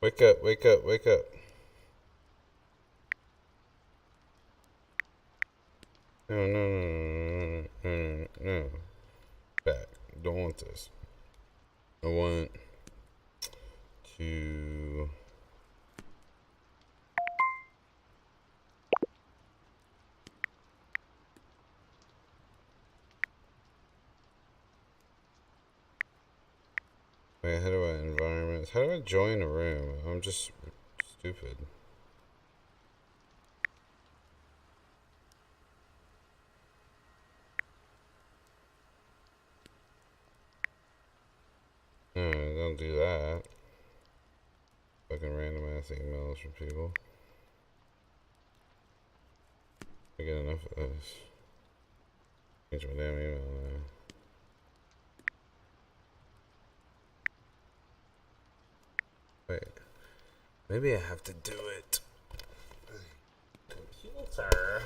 Wake up, wake up, wake up. No, no, no, no, no, no, no. Back. Don't want this. I want to. Wait, how do I environments? How do I join a room? I'm just stupid. No, don't do that. Fucking random ass emails from people. I get enough of this. Change my damn email now. Wait. Maybe I have to do it. Computer.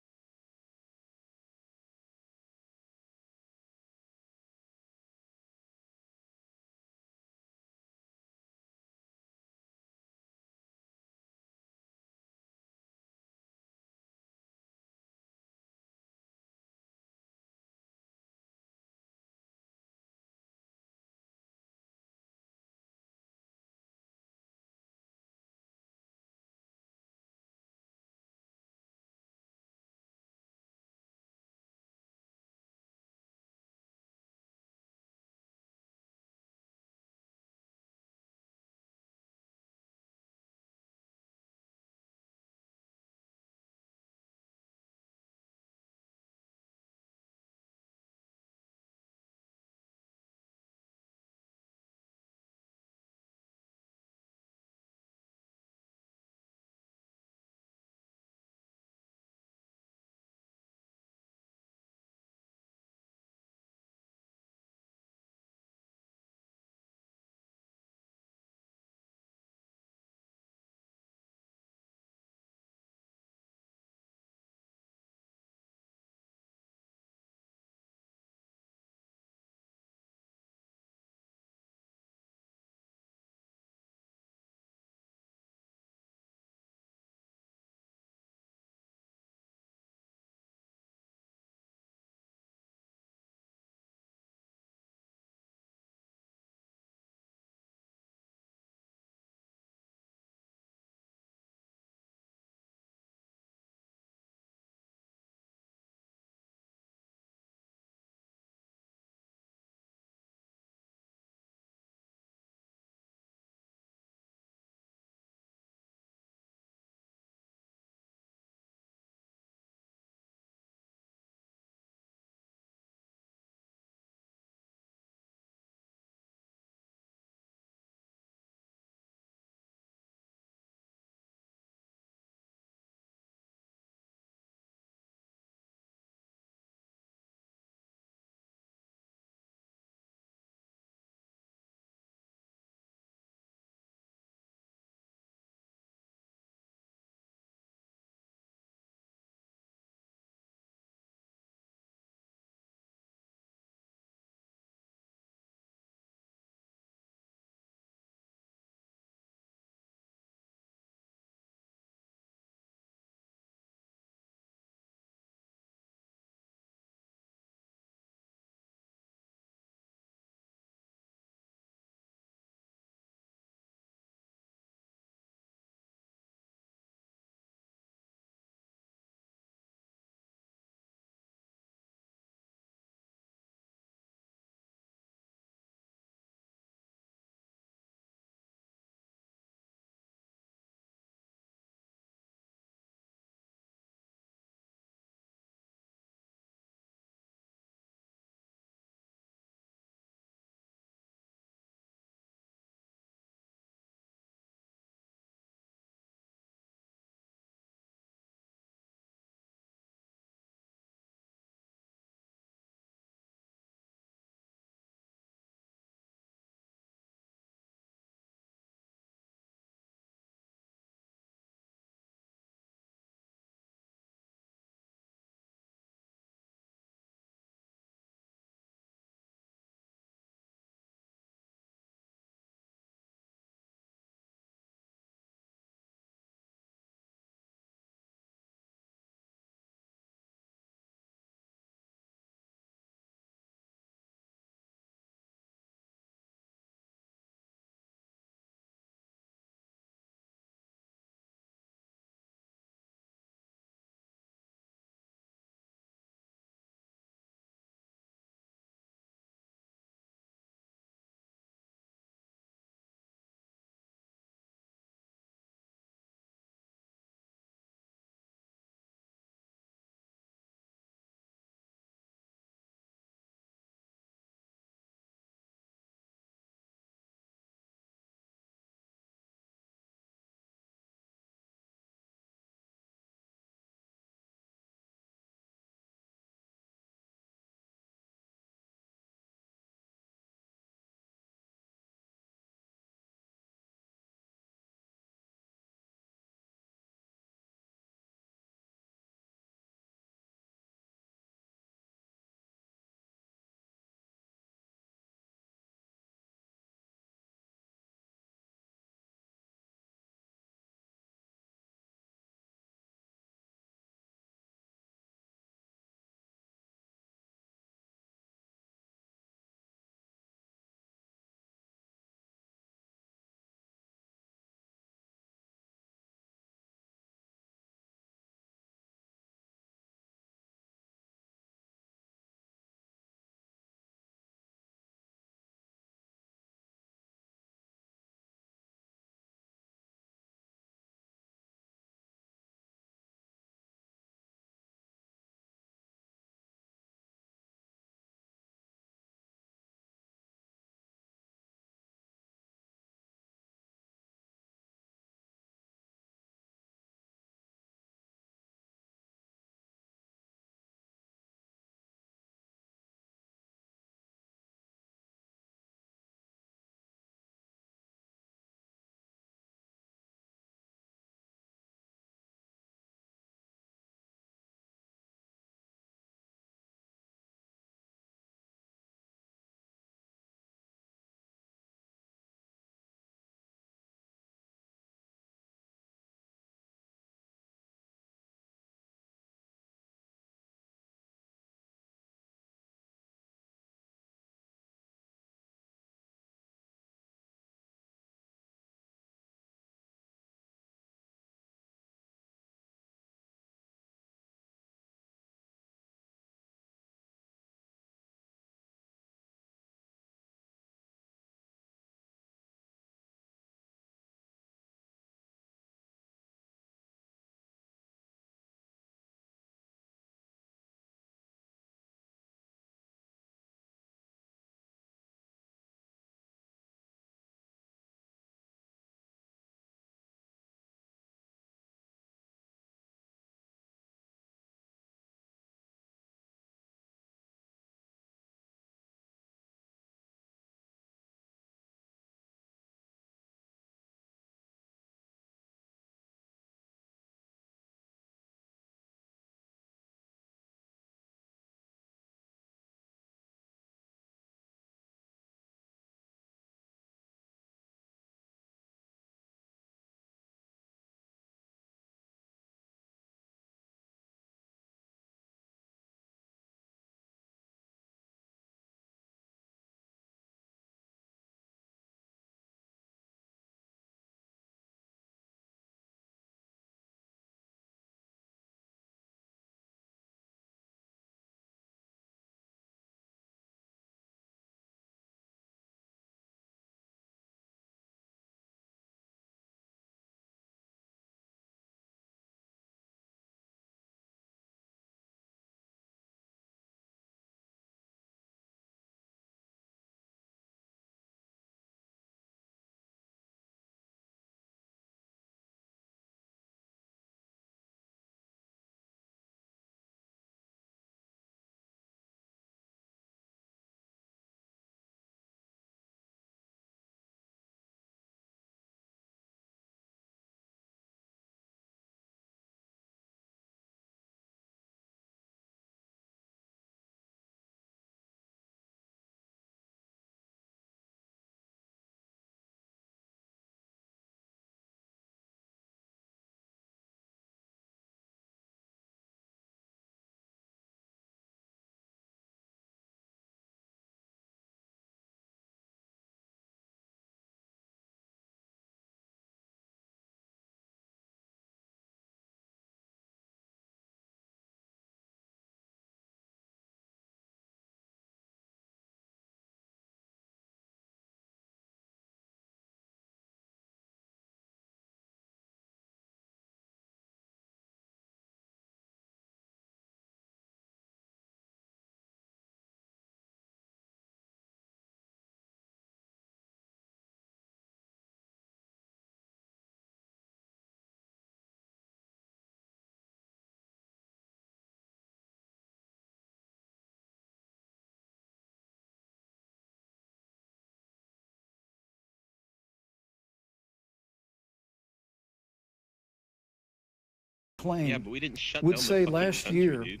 claim Yeah, but we didn't shut would down say the last country, year dude.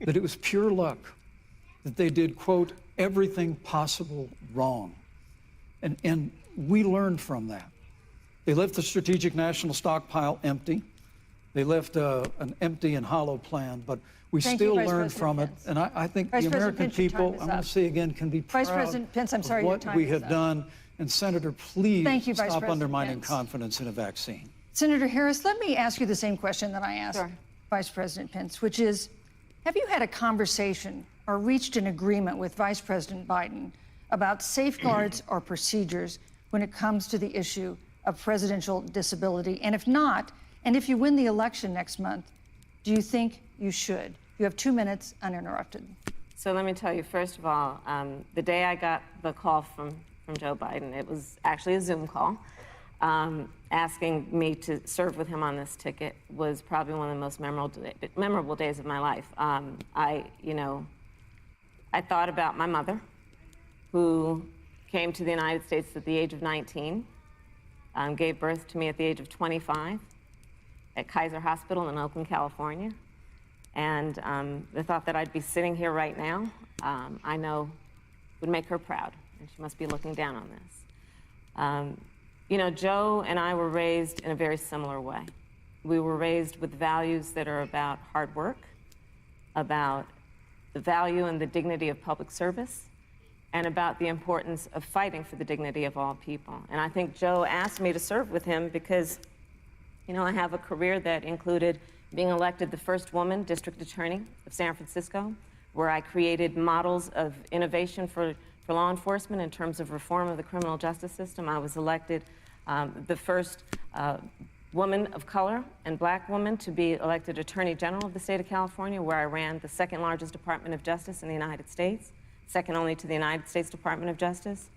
that it was pure luck that they did, quote, everything possible wrong. And we learned from that. They left the strategic national stockpile empty. They left an empty and hollow plan, but we still learned from it. And I think the American people, I'm going to say again, can be proud of what we have done. And Senator, please stop undermining confidence in a vaccine. Senator Harris, let me ask you the same question that I asked Vice President Pence, which is, have you had a conversation or reached an agreement with Vice President Biden about safeguards or procedures when it comes to the issue of presidential disability? And if not, and if you win the election next month, do you think you should? You have 2 minutes uninterrupted. So let me tell you, first of all, the day I got the call from Joe Biden, it was actually a Zoom call, asking me to serve with him on this ticket was probably one of the most memorable days of my life. I thought about my mother, who came to the United States at the age of 19, gave birth to me at the age of 25 at Kaiser Hospital in Oakland, California. And the thought that I'd be sitting here right now, I know would make her proud, and she must be looking down on this. You know, Joe and I were raised in a very similar way. We were raised with values that are about hard work, about the value and the dignity of public service, and about the importance of fighting for the dignity of all people. And I think Joe asked me to serve with him because, you know, I have a career that included being elected the first woman district attorney of San Francisco, where I created models of innovation for law enforcement in terms of reform of the criminal justice system. I was elected the first woman of color and black woman to be elected Attorney General of the state of California, where I ran the second largest Department of Justice in the United States, second only to the United States Department of Justice.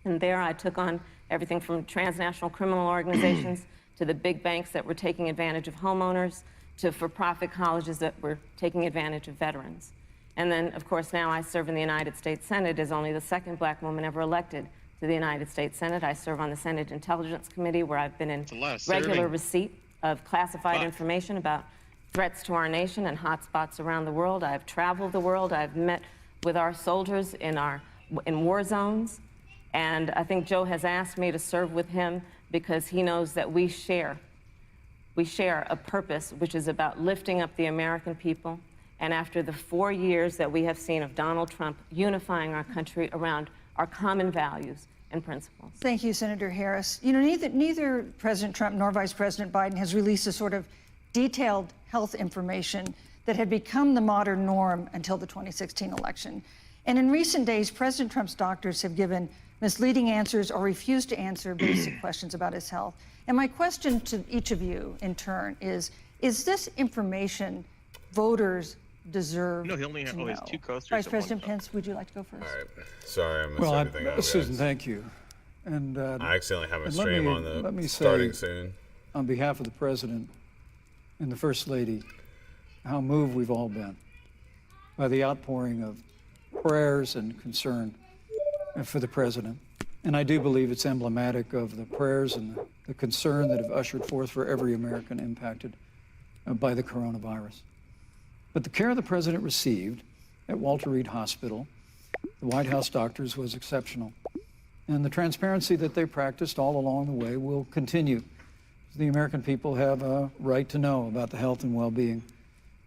And there I took on everything from transnational criminal organizations to the big banks that were taking advantage of homeowners, to for-profit colleges that were taking advantage of veterans. And then, of course, now I serve in the United States Senate as only the second black woman ever elected to the United States Senate. I serve on the Senate Intelligence Committee, where I've been in regular receipt of classified information about threats to our nation and hotspots around the world. I've traveled the world. I've met with our soldiers in war zones. And I think Joe has asked me to serve with him because he knows that we share a purpose which is about lifting up the American people. And after the 4 years that we have seen of Donald Trump unifying our country around our common values and principles. Thank you, Senator Harris. You know, neither President Trump nor Vice President Biden has released a sort of detailed health information that had become the modern norm until the 2016 election. And in recent days, President Trump's doctors have given misleading answers or refused to answer basic questions about his health. And my question to each of you in turn is this information voters deserve No, he only to know? has two coasters. Vice President Pence, would you like to go first? All right. Sorry, I missed everything. Susan, thank you. And I accidentally have a stream on the let me starting say, soon. On behalf of the President and the First Lady, how moved we've all been by the outpouring of prayers and concern for the President. And I do believe it's emblematic of the prayers and the concern that have ushered forth for every American impacted by the coronavirus. But the care the President received at Walter Reed Hospital, the White House doctors, was exceptional. And the transparency that they practiced all along the way will continue. The American people have a right to know about the health and well-being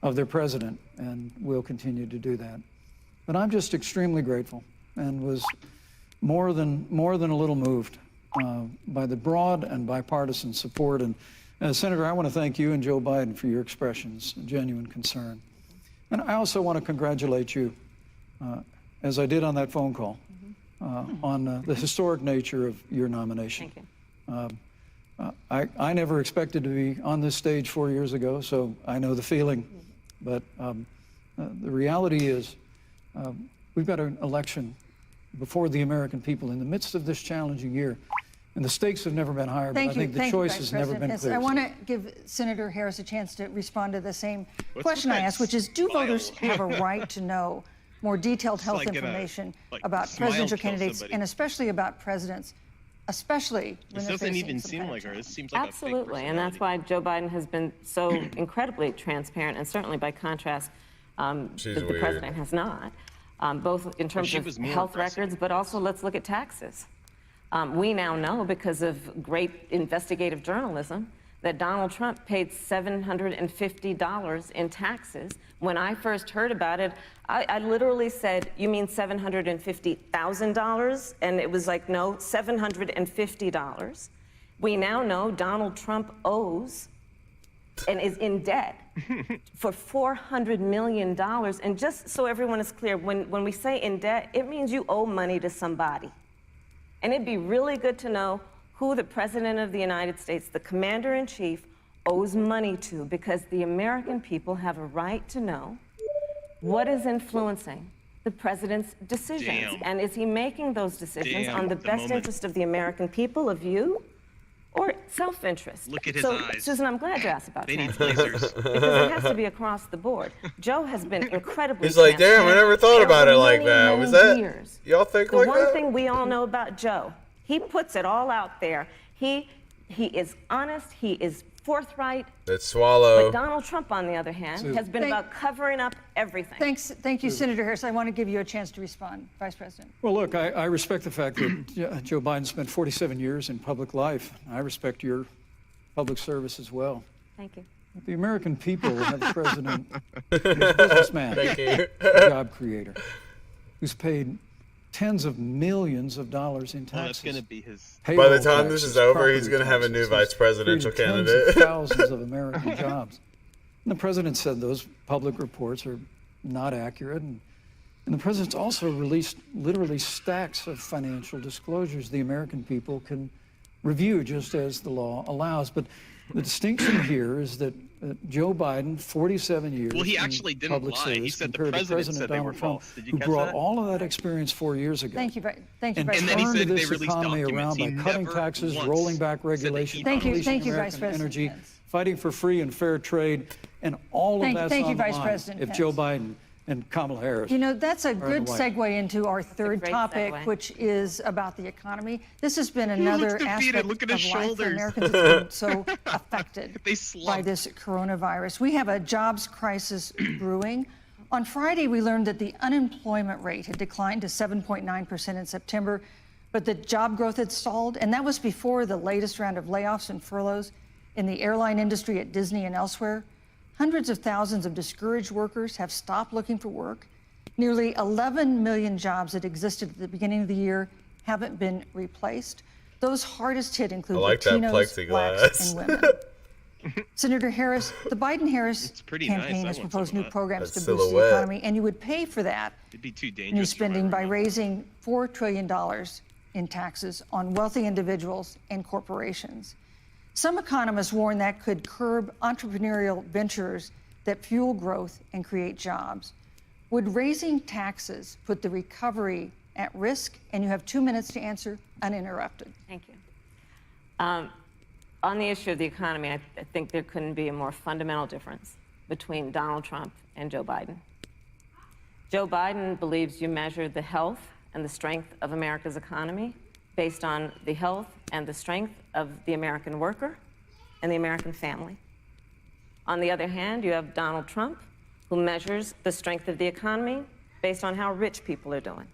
of their President, and will continue to do that. But I'm just extremely grateful and was more than a little moved by the broad and bipartisan support. And Senator, I want to thank you and Joe Biden for your expressions of genuine concern. And I also want to congratulate you, as I did on that phone call, on the historic nature of your nomination. Thank you. I never expected to be on this stage 4 years ago, so I know the feeling. But the reality is we've got an election before the American people in the midst of this challenging year. And the stakes have never been higher, but I think the choice has never been clearer. I want to give Senator Harris a chance to respond to the same question I asked, which is, do voters have a right to know more detailed health information about presidential candidates and especially about presidents especially when This they're doesn't facing even some seem kind of like her. challenge. This seems like Absolutely, a fake and that's why Joe Biden has been so incredibly transparent, and certainly by contrast, the president has not, both in terms of health records, but also let's look at taxes. We now know, because of great investigative journalism, that Donald Trump paid $750 in taxes. When I first heard about it, I literally said, "You mean $750,000?" And it was like, no, $750. We now know Donald Trump owes and is in debt for $400 million. And just so everyone is clear, when we say in debt, it means you owe money to somebody. And it'd be really good to know who the President of the United States, the Commander-in-Chief, owes money to, because the American people have a right to know what is influencing the President's decisions. And is he making those decisions on the best interest of the American people, of you, or self-interest? Look at his so, eyes. Susan, I'm glad you asked about They need transparency, lasers. because it has to be across the board. Joe has been incredibly He's like, damn, I never thought about it like many, that. many Was that, years. y'all think The like one that? thing we all know about Joe, he puts it all out there. He is honest, he is forthright. Let's swallow. But Donald Trump, on the other hand, has been about covering up everything. Thank you, Senator Harris. I want to give you a chance to respond, Vice President. Well, look, I respect the fact that Joe Biden spent 47 years in public life. I respect your public service as well. Thank you. But the American people have a president who's a businessman, Thank you. a job creator, who's paid tens of millions of dollars in taxes. Oh, that's going to be his. By the Payroll time this taxes, is over, property he's going to have a new taxes. vice presidential Created candidate. Tens of thousands of American jobs. And the president said those public reports are not accurate. And the president's also released literally stacks of financial disclosures the American people can review just as the law allows. But the distinction here is that Joe Biden, 47 years Well, he in actually didn't public lie. He service, said the compared to president said they Donald were Trump, false. Did you who catch brought that? all of that experience 4 years ago. Thank you, Vice And then he turned said they this released economy documents. around He by cutting never taxes, once rolling back said that regulation, he Thank you, unleashing thank you, Vice American President energy, Pence. fighting for free and fair trade, and all of that's thank you, on the Vice line President if Pence. Joe Biden and Kamala Harris. You know, that's a good the way. segue into our third great topic, segue. which is about the economy. This has been looks another defeated. aspect Look at of his life for shoulders. Americans that's been so affected They by slumped. this coronavirus. We have a jobs crisis brewing. On Friday, we learned that the unemployment rate had declined to 7.9% in September, but the job growth had stalled, and that was before the latest round of layoffs and furloughs in the airline industry at Disney and elsewhere. Hundreds of thousands of discouraged workers have stopped looking for work. Nearly 11 million jobs that existed at the beginning of the year haven't been replaced. Those hardest hit include I like that Latinos, blacks, plexiglass. and women. Senator Harris, the Biden-Harris pretty campaign nice. has I want proposed some new of that. programs That to boost the silhouette. economy, and you would pay for that It'd be too dangerous. new to spending ride by around. raising $4 trillion in taxes on wealthy individuals and corporations. Some economists warn that could curb entrepreneurial ventures that fuel growth and create jobs. Would raising taxes put the recovery at risk? And you have 2 minutes to answer uninterrupted. Thank you. On the issue of the economy, I think there couldn't be a more fundamental difference between Donald Trump and Joe Biden. Joe Biden believes you measure the health and the strength of America's economy based on the health and the strength of the American worker and the American family. On the other hand, you have Donald Trump, who measures the strength of the economy based on how rich people are doing,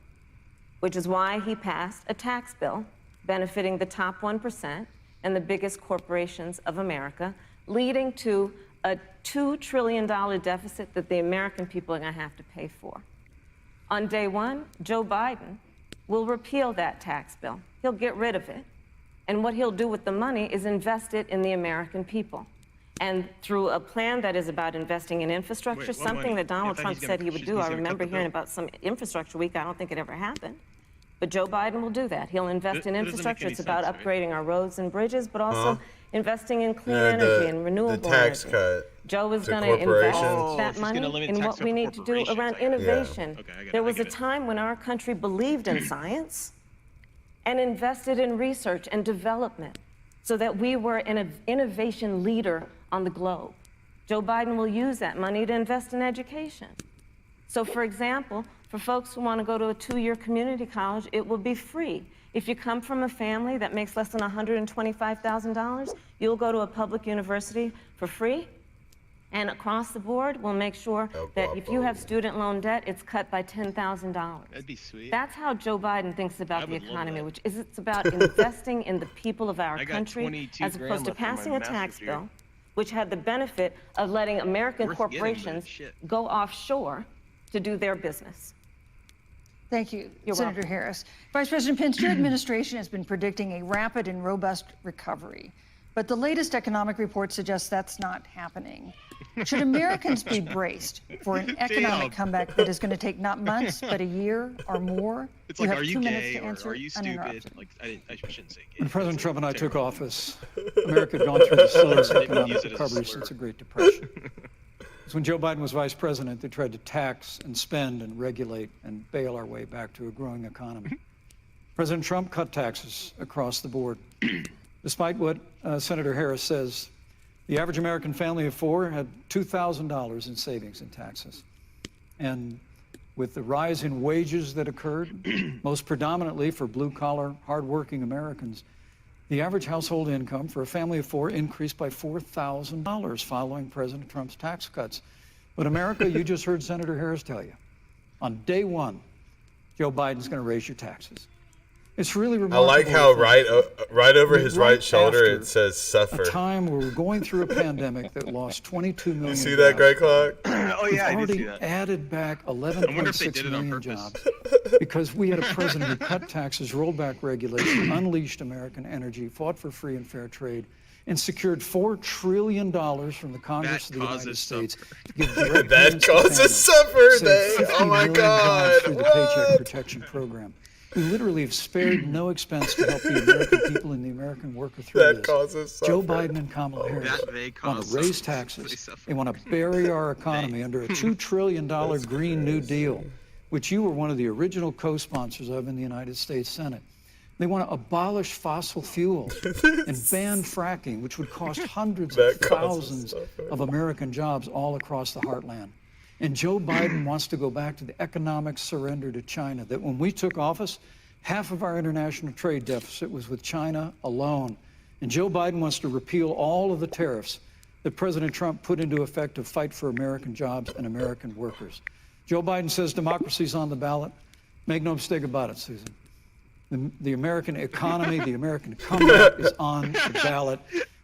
which is why he passed a tax bill benefiting the top 1% and the biggest corporations of America, leading to a $2 trillion deficit that the American people are going to have to pay for. On day one, Joe Biden will repeal that tax bill. He'll get rid of it. And what he'll do with the money is invest it in the American people. And through a plan that is about investing in infrastructure, Wait, what something money? that Donald I thought Trump he's said gonna- he would he's do. I gonna cut remember the hearing bill. about some infrastructure week. I don't think it ever happened. But Joe Biden will do that. He'll invest That in doesn't make infrastructure. any It's about sense, right? upgrading our roads and bridges, but also investing in clean Yeah, energy and renewable the tax energy. cut Joe is to going to invest corporations. that She's money gonna limit in tax what cut we for need to do corporations, around I get it. innovation. Okay, I get it, There I was a get it. time when our country believed in science and invested in research and development so that we were an innovation leader on the globe. Joe Biden will use that money to invest in education. So, for example, for folks who want to go to a 2-year community college, it will be free. If you come from a family that makes less than $125,000, you'll go to a public university for free. And across the board, we'll make sure that if you have student loan debt, it's cut by $10,000. That'd be sweet. That's how Joe Biden thinks about the would love economy, that. which is it's about investing in the people of our I got country, 22 as grand opposed to left on my passing a master's tax degree. bill, which had the benefit of letting American Worth getting, but corporations shit. go offshore to do their business. Thank you, You're Senator welcome. Harris. Vice President Pence, your administration has been predicting a rapid and robust recovery, but the latest economic report suggests that's not happening. Should Americans be braced for an economic comeback that is going to take not months, but a year or more? It's You like, have are you 2 minutes gay to or answer are you stupid? uninterrupted. Like, I shouldn't say gay. When President Trump and I took Terrible. office, America had gone through the slowest They economic use it as a recovery slur. since the Great Depression. It's when Joe Biden was vice president, they tried to tax and spend and regulate and bail our way back to a growing economy. President Trump cut taxes across the board. Despite what Senator Harris says, the average American family of 4 had $2,000 in savings in taxes. And with the rise in wages that occurred, most predominantly for blue-collar, hardworking Americans, the average household income for a family of 4 increased by $4,000 following President Trump's tax cuts. But America, you just heard Senator Harris tell you, on day one, Joe Biden's going to raise your taxes. It's really I remarkable. like how that right over his right shoulder after it says suffer. a time where we're going through a pandemic that lost 22 million You see that, jobs. GreyClock? Oh We've yeah, I did already see that. added back I wonder if they 11.6 did it on million purpose. jobs because we had a president who cut taxes, rolled back regulation, unleashed American energy, fought for free and fair trade, and secured $4 trillion from the Congress That of the United causes States suffer. to give direct That payments to causes families, suffer, saved Dave. 50 Oh my million God. jobs through the Paycheck What? Protection Program. We literally have spared no expense to help the American people and the American worker through That this. causes Joe suffer. Biden and Kamala Harris That they want cause to raise suffering. They taxes. suffer. They want to bury our economy under a $2 trillion Green New Deal, which you were one of the original co-sponsors of in the United States Senate. They want to abolish fossil fuels and ban fracking, which would cost hundreds of That causes thousands suffering. of American jobs all across the heartland. And Joe Biden wants to go back to the economic surrender to China, that when we took office, half of our international trade deficit was with China alone. And Joe Biden wants to repeal all of the tariffs that President Trump put into effect to fight for American jobs and American workers. Joe Biden says democracy's on the ballot. Make no mistake about it, Susan. The American economy, the American comeback is on the ballot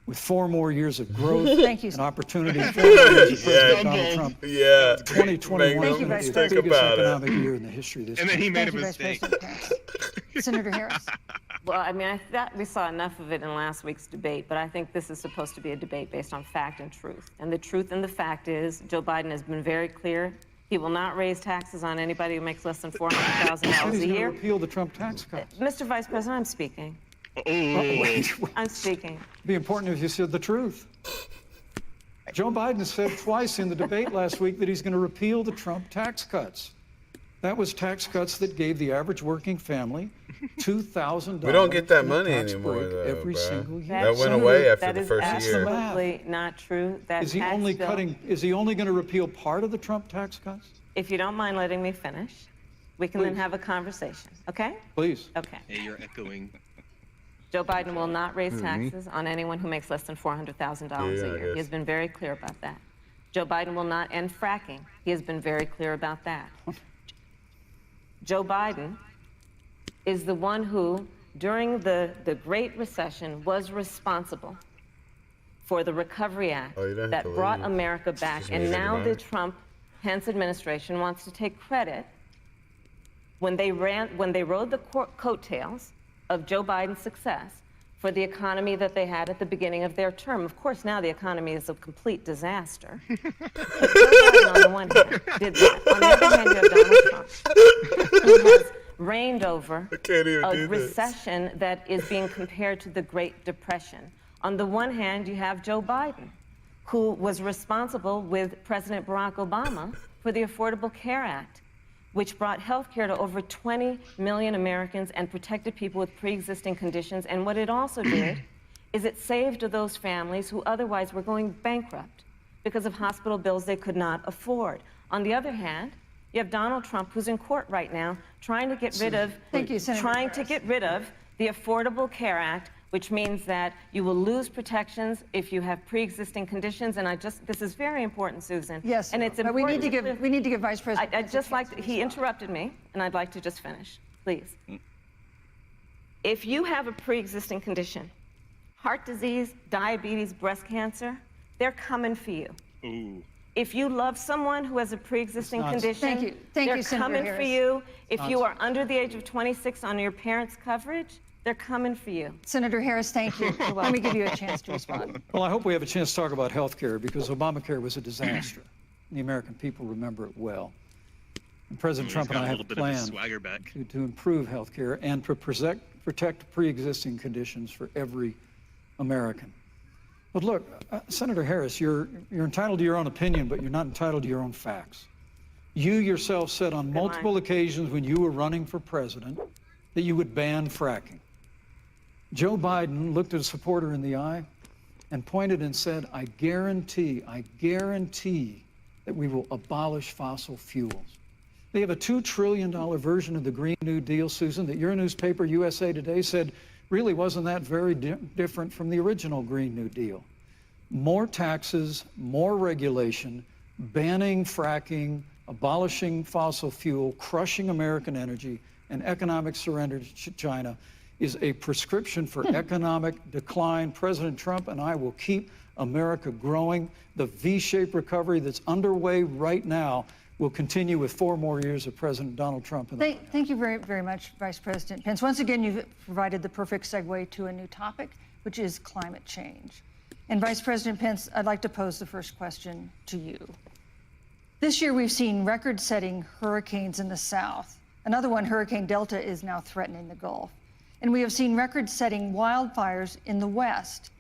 with 4 more years of growth Thank you. and opportunity. 4 more years of President Yeah. Donald Trump. Yeah. 2021 Make is no going to be the mistake biggest about it. economic year in the history of this And then country. he made a Thank you, Vice mistake. President Pence. Senator Harris. Well, I mean, I thought we saw enough of it in last week's debate, but I think this is supposed to be a debate based on fact and truth. And the truth and the fact is, Joe Biden has been very clear. He will not raise taxes on anybody who makes less than $400,000 Said he's a going to year. repeal the Trump tax cuts. Mr. Vice President, I'm speaking. Wait, I'm speaking. It'd be important if you said the truth. Joe Biden said twice in the debate last week that he's going to repeal the Trump tax cuts. That was tax cuts that gave the average working family $2,000. We don't get that in a money tax anymore, break though, every bruh. single year. That went Senator, away after that the is first year. absolutely not true. That Is he tax only bill- cutting? Is he only going to repeal part of the Trump tax cuts? If you don't mind letting me finish, we can then Please. have a conversation, okay? Please. Okay. Hey, you're echoing. Joe Biden will not raise taxes on anyone who makes less than $400,000 Yeah, a I year. He guess. has been very clear about that. Joe Biden will not end fracking. He has been very clear about that. Joe Biden is the one who, during the Great Recession, was responsible for the Recovery Act Oh, you don't have that to brought leave. America back. Just And make it now the mine. Trump-Pence administration wants to take credit when they rode the coattails of Joe Biden's success for the economy that they had at the beginning of their term. Of course, now the economy is a complete disaster. But Joe Biden, on the one hand, did that. On the other hand, you have Donald Trump, who has reigned over can't even a do this. recession that is being compared to the Great Depression. On the one hand, you have Joe Biden, who was responsible with President Barack Obama for the Affordable Care Act, which brought health care to over 20 million Americans and protected people with pre-existing conditions. And what it also did is it saved those families who otherwise were going bankrupt because of hospital bills they could not afford. On the other hand, you have Donald Trump, who's in court right now, trying to get rid of, Thank you, Senator trying to Harris. get rid of the Affordable Care Act, which means that you will lose protections if you have pre-existing conditions. And this is very important, Susan. Yes, and it's but we important. need to give Vice President. I'd just like to, he interrupted me, and I'd like to just finish, please. If you have a pre-existing condition, heart disease, diabetes, breast cancer, they're coming for you. Ooh. If you love someone who has a pre-existing condition, they're coming for you. If you are under the age of 26 on your parents' coverage, they're coming for you. Senator Harris, thank you. Let me give you a chance to respond. Well, I hope we have a chance to talk about health care, because Obamacare was a disaster. The American people remember it well. And President Trump and I have a plan to improve health care and to protect pre-existing conditions for every American. But look, Senator Harris, you're entitled to your own opinion, but you're not entitled to your own facts. You yourself said on multiple occasions when you were running for president that you would ban fracking. Joe Biden looked at a supporter in the eye and pointed and said, I guarantee that we will abolish fossil fuels. They have a $2 trillion version of the Green New Deal, Susan, that your newspaper, USA Today, said really wasn't that very different from the original Green New Deal. More taxes, more regulation, banning fracking, abolishing fossil fuel, crushing American energy, and economic surrender to China is a prescription for economic decline. President Trump and I will keep America growing. The V-shaped recovery that's underway right now will continue with 4 more years of President Donald Trump. Thank you very, very much, Vice President Pence. Once again, you've provided the perfect segue to a new topic, which is climate change. And Vice President Pence, I'd like to pose the first question to you. This year, we've seen record-setting hurricanes in the South. Another one, Hurricane Delta, is now threatening the Gulf. And we have seen record-setting wildfires in the West.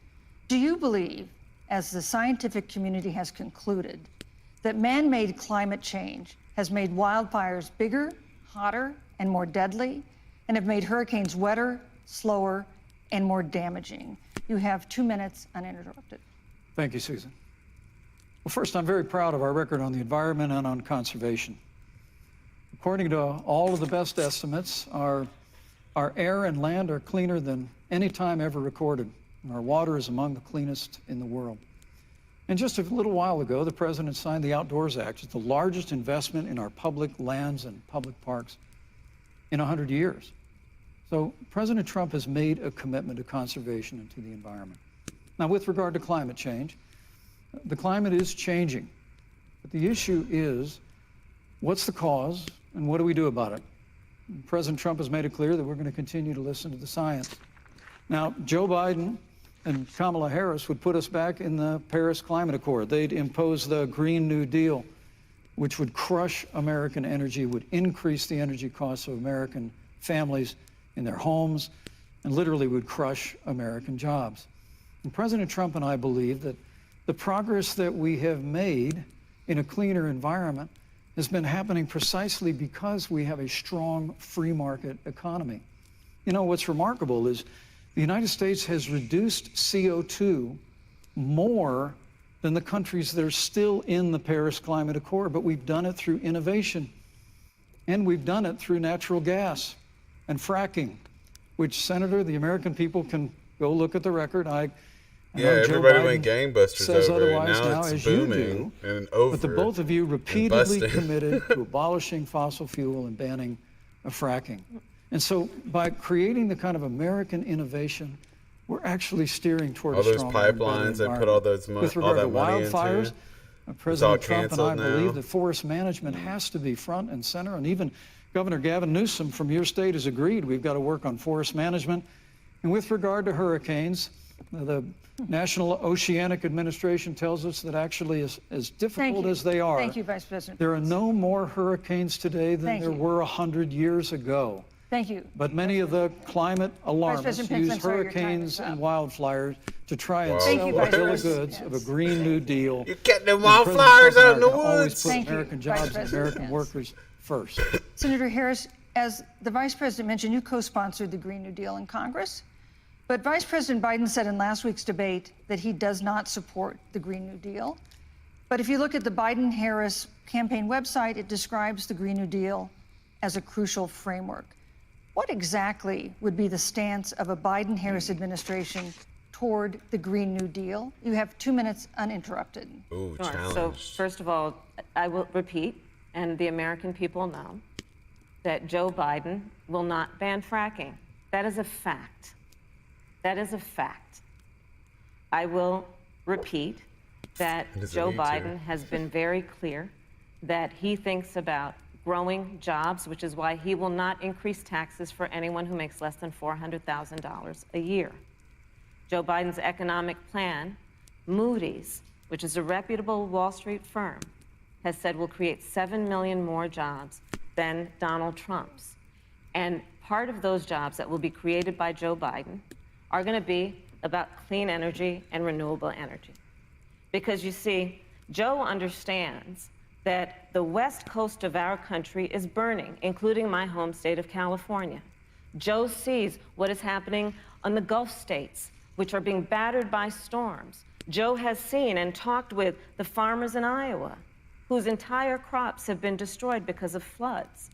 Do you believe, as the scientific community has concluded, that man-made climate change has made wildfires bigger, hotter, and more deadly, and have made hurricanes wetter, slower, and more damaging? You have 2 minutes uninterrupted. Thank you, Susan. Well, first, I'm very proud of our record on the environment and on conservation. According to all of the best estimates, our air and land are cleaner than any time ever recorded. And our water is among the cleanest in the world. And just a little while ago, the President signed the Outdoors Act. It's the largest investment in our public lands and public parks in 100 years. So President Trump has made a commitment to conservation and to the environment. Now, with regard to climate change, the climate is changing. But the issue is, what's the cause and what do we do about it? And President Trump has made it clear that we're going to continue to listen to the science. Now, Joe Biden and Kamala Harris would put us back in the Paris Climate Accord. They'd impose the Green New Deal, which would crush American energy, would increase the energy costs of American families in their homes, and literally would crush American jobs. And President Trump and I believe that the progress that we have made in a cleaner environment has been happening precisely because we have a strong free market economy. You know, what's remarkable is the United States has reduced CO2 more than the countries that are still in the Paris Climate Accord, but we've done it through innovation, and we've done it through natural gas and fracking, which, Senator, the American people can go look at the record. Everybody went gangbusters says over it. otherwise Now it's as booming you do, and over. but the both of you repeatedly committed to abolishing fossil fuel and banning fracking. And so by creating the kind of American innovation, we're actually steering toward all a those stronger pipelines that put all those With all regard that to money wildfires, into. President Trump and I now. believe that forest management has to be front and center, and even Governor Gavin Newsom from your state has agreed we've got to work on forest management. And with regard to hurricanes, the National Oceanic Administration tells us that actually as difficult as they are, Thank you, Vice President. there are no more hurricanes today than there were 100 years ago. Thank you. But many of the climate alarmists use hurricanes and wildfires to try and sell the bill of goods of a Green New Deal. You're getting them wildflowers out in the Always woods. put American jobs and American workers first. Senator Harris, as the Vice President mentioned, you co-sponsored the Green New Deal in Congress. But Vice President Biden said in last week's debate that he does not support the Green New Deal. But if you look at the Biden-Harris campaign website, it describes the Green New Deal as a crucial framework. What exactly would be the stance of a Biden-Harris administration toward the Green New Deal? You have 2 minutes uninterrupted. Ooh, Sure. challenge. So first of all, I will repeat, and the American people know, that Joe Biden will not ban fracking. That is a fact. That is a fact. I will repeat that Joe Biden has been very clear that he thinks about growing jobs, which is why he will not increase taxes for anyone who makes less than $400,000 a year. Joe Biden's economic plan, Moody's, which is a reputable Wall Street firm, has said will create 7 million more jobs than Donald Trump's. And part of those jobs that will be created by Joe Biden are going to be about clean energy and renewable energy. Because you see, Joe understands that the west coast of our country is burning, including my home state of California. Joe sees what is happening on the Gulf states, which are being battered by storms. Joe has seen and talked with the farmers in Iowa, whose entire crops have been destroyed because of floods.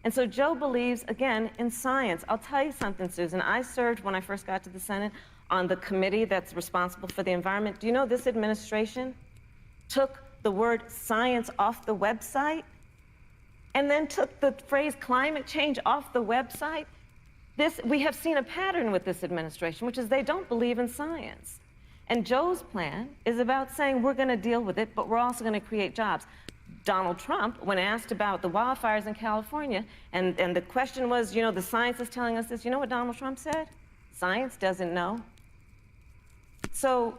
And so Joe believes, again, in science. I'll tell you something, Susan. I served, when I first got to the Senate, on the committee that's responsible for the environment. Do you know this administration took the word science off the website and then took the phrase climate change off the website? We have seen a pattern with this administration, which is they don't believe in science. And Joe's plan is about saying we're going to deal with it, but we're also going to create jobs. Donald Trump, when asked about the wildfires in California, and the question was, you know, the science is telling us this, you know what Donald Trump said? Science doesn't know. So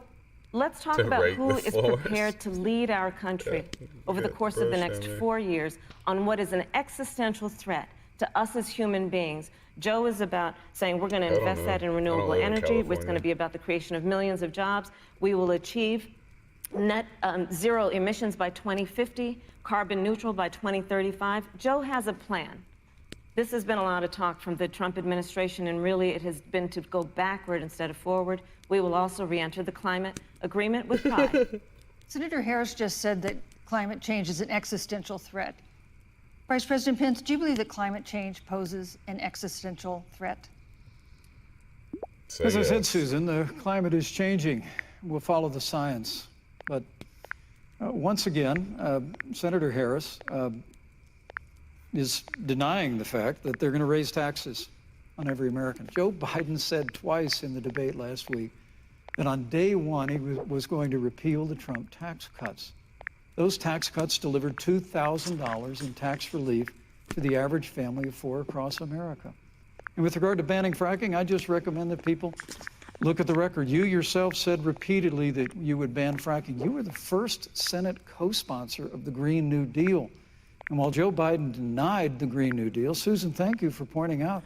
let's talk about who is prepared to lead our country over the course of the next 4 years on what is an existential threat to us as human beings. Joe is about saying we're going to invest that in renewable energy. It's going to be about the creation of millions of jobs. We will achieve net zero emissions by 2050, carbon neutral by 2035. Joe has a plan. This has been a lot of talk from the Trump administration, and really it has been to go backward instead of forward. We will also re-enter the climate agreement with pride. Senator Harris just said that climate change is an existential threat. Vice President Pence, do you believe that climate change poses an existential threat? As I said, Susan, the climate is changing. We'll follow the science. But once again, Senator Harris is denying the fact that they're going to raise taxes on every American. Joe Biden said twice in the debate last week that on day one he was going to repeal the Trump tax cuts. Those tax cuts delivered $2,000 in tax relief to the average family of four across America. And with regard to banning fracking, I just recommend that people look at the record. You yourself said repeatedly that you would ban fracking. You were the first Senate co-sponsor of the Green New Deal. And while Joe Biden denied the Green New Deal, Susan, thank you for pointing out,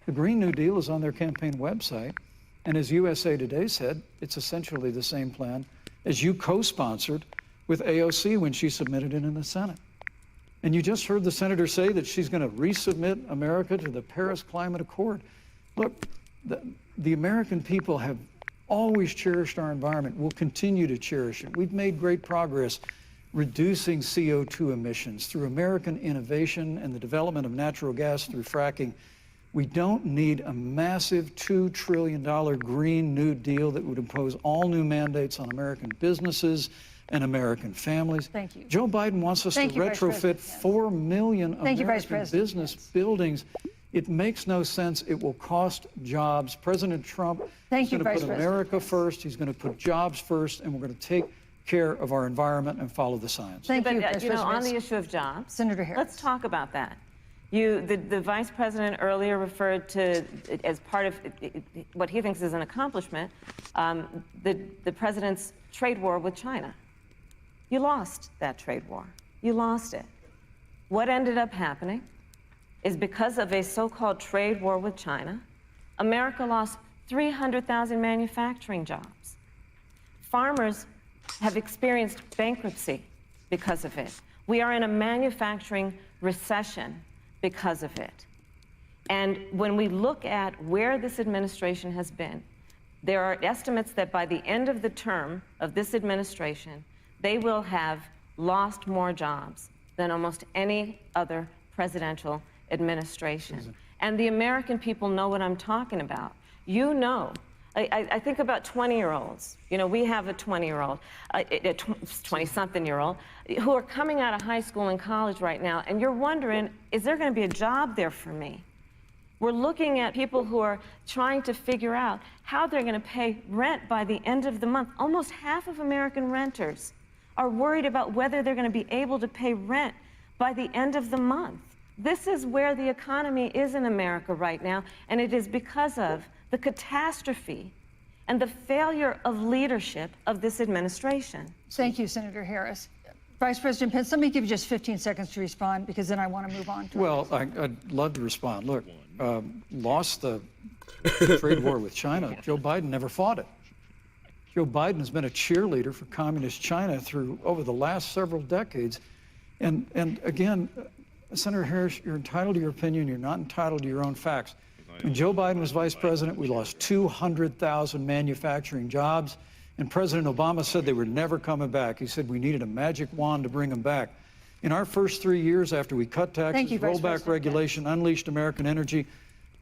the Green New Deal is on their campaign website. And as USA Today said, it's essentially the same plan as you co-sponsored with AOC when she submitted it in the Senate. And you just heard the senator say that she's going to resubmit America to the Paris Climate Accord. Look, the American people have always cherished our environment. We'll continue to cherish it. We've made great progress reducing CO2 emissions through American innovation and the development of natural gas through fracking. We don't need a massive $2 trillion Green New Deal that would impose all new mandates on American businesses and American families. Thank you. Joe Biden wants us to retrofit 4 million American business buildings. It makes no sense. It will cost jobs. President Trump is going to put America first. He's going to put jobs first, and we're going to take care of our environment and follow the science. Thank you, you know, on the issue of jobs, Senator Harris, let's talk about that. The vice president earlier referred to, as part of what he thinks is an accomplishment, the president's trade war with China. You lost that trade war. You lost it. What ended up happening is because of a so-called trade war with China, America lost 300,000 manufacturing jobs. Farmers have experienced bankruptcy because of it. We are in a manufacturing recession because of it. And when we look at where this administration has been, there are estimates that by the end of the term of this administration, they will have lost more jobs than almost any other presidential administration. And the American people know what I'm talking about. You know. I think about 20-year-olds. You know, we have a 20-year-old, a 20-something-year-old, who are coming out of high school and college right now, and you're wondering, is there going to be a job there for me? We're looking at people who are trying to figure out how they're going to pay rent by the end of the month. Almost half of American renters are worried about whether they're going to be able to pay rent by the end of the month. This is where the economy is in America right now, and it is because of the catastrophe and the failure of leadership of this administration. Thank you, Senator Harris. Vice President Pence, let me give you just 15 seconds to respond, because then I want to move on to Well, I'd love to respond. Look, lost the trade war with China. Joe Biden never fought it. Joe Biden has been a cheerleader for communist China over the last several decades. And again, Senator Harris, you're entitled to your opinion. You're not entitled to your own facts. When Joe Biden was vice president, we lost 200,000 manufacturing jobs, and President Obama said they were never coming back. He said we needed a magic wand to bring them back. In our first 3 years after we cut taxes, rolled back regulation, unleashed American energy,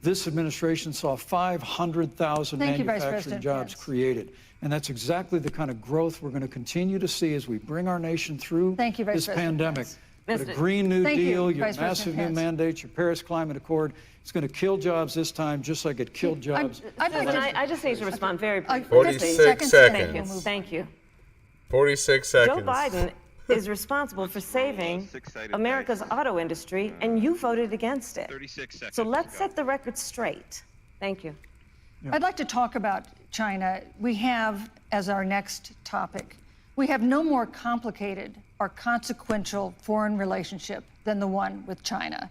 this administration saw 500,000 manufacturing jobs created. And that's exactly the kind of growth we're going to continue to see as we bring our nation through this pandemic. But a Green New Deal, your massive new mandates, your Paris Climate Accord, it's going to kill jobs this time, just like it killed jobs. I just need to respond very briefly. 46 seconds. Thank you. 46 seconds. Joe Biden is responsible for saving America's auto industry, and you voted against it. 36 seconds. So let's set the record straight. Thank you. I'd like to talk about China. We have, as our next topic, we have no more complicated or consequential foreign relationship than the one with China.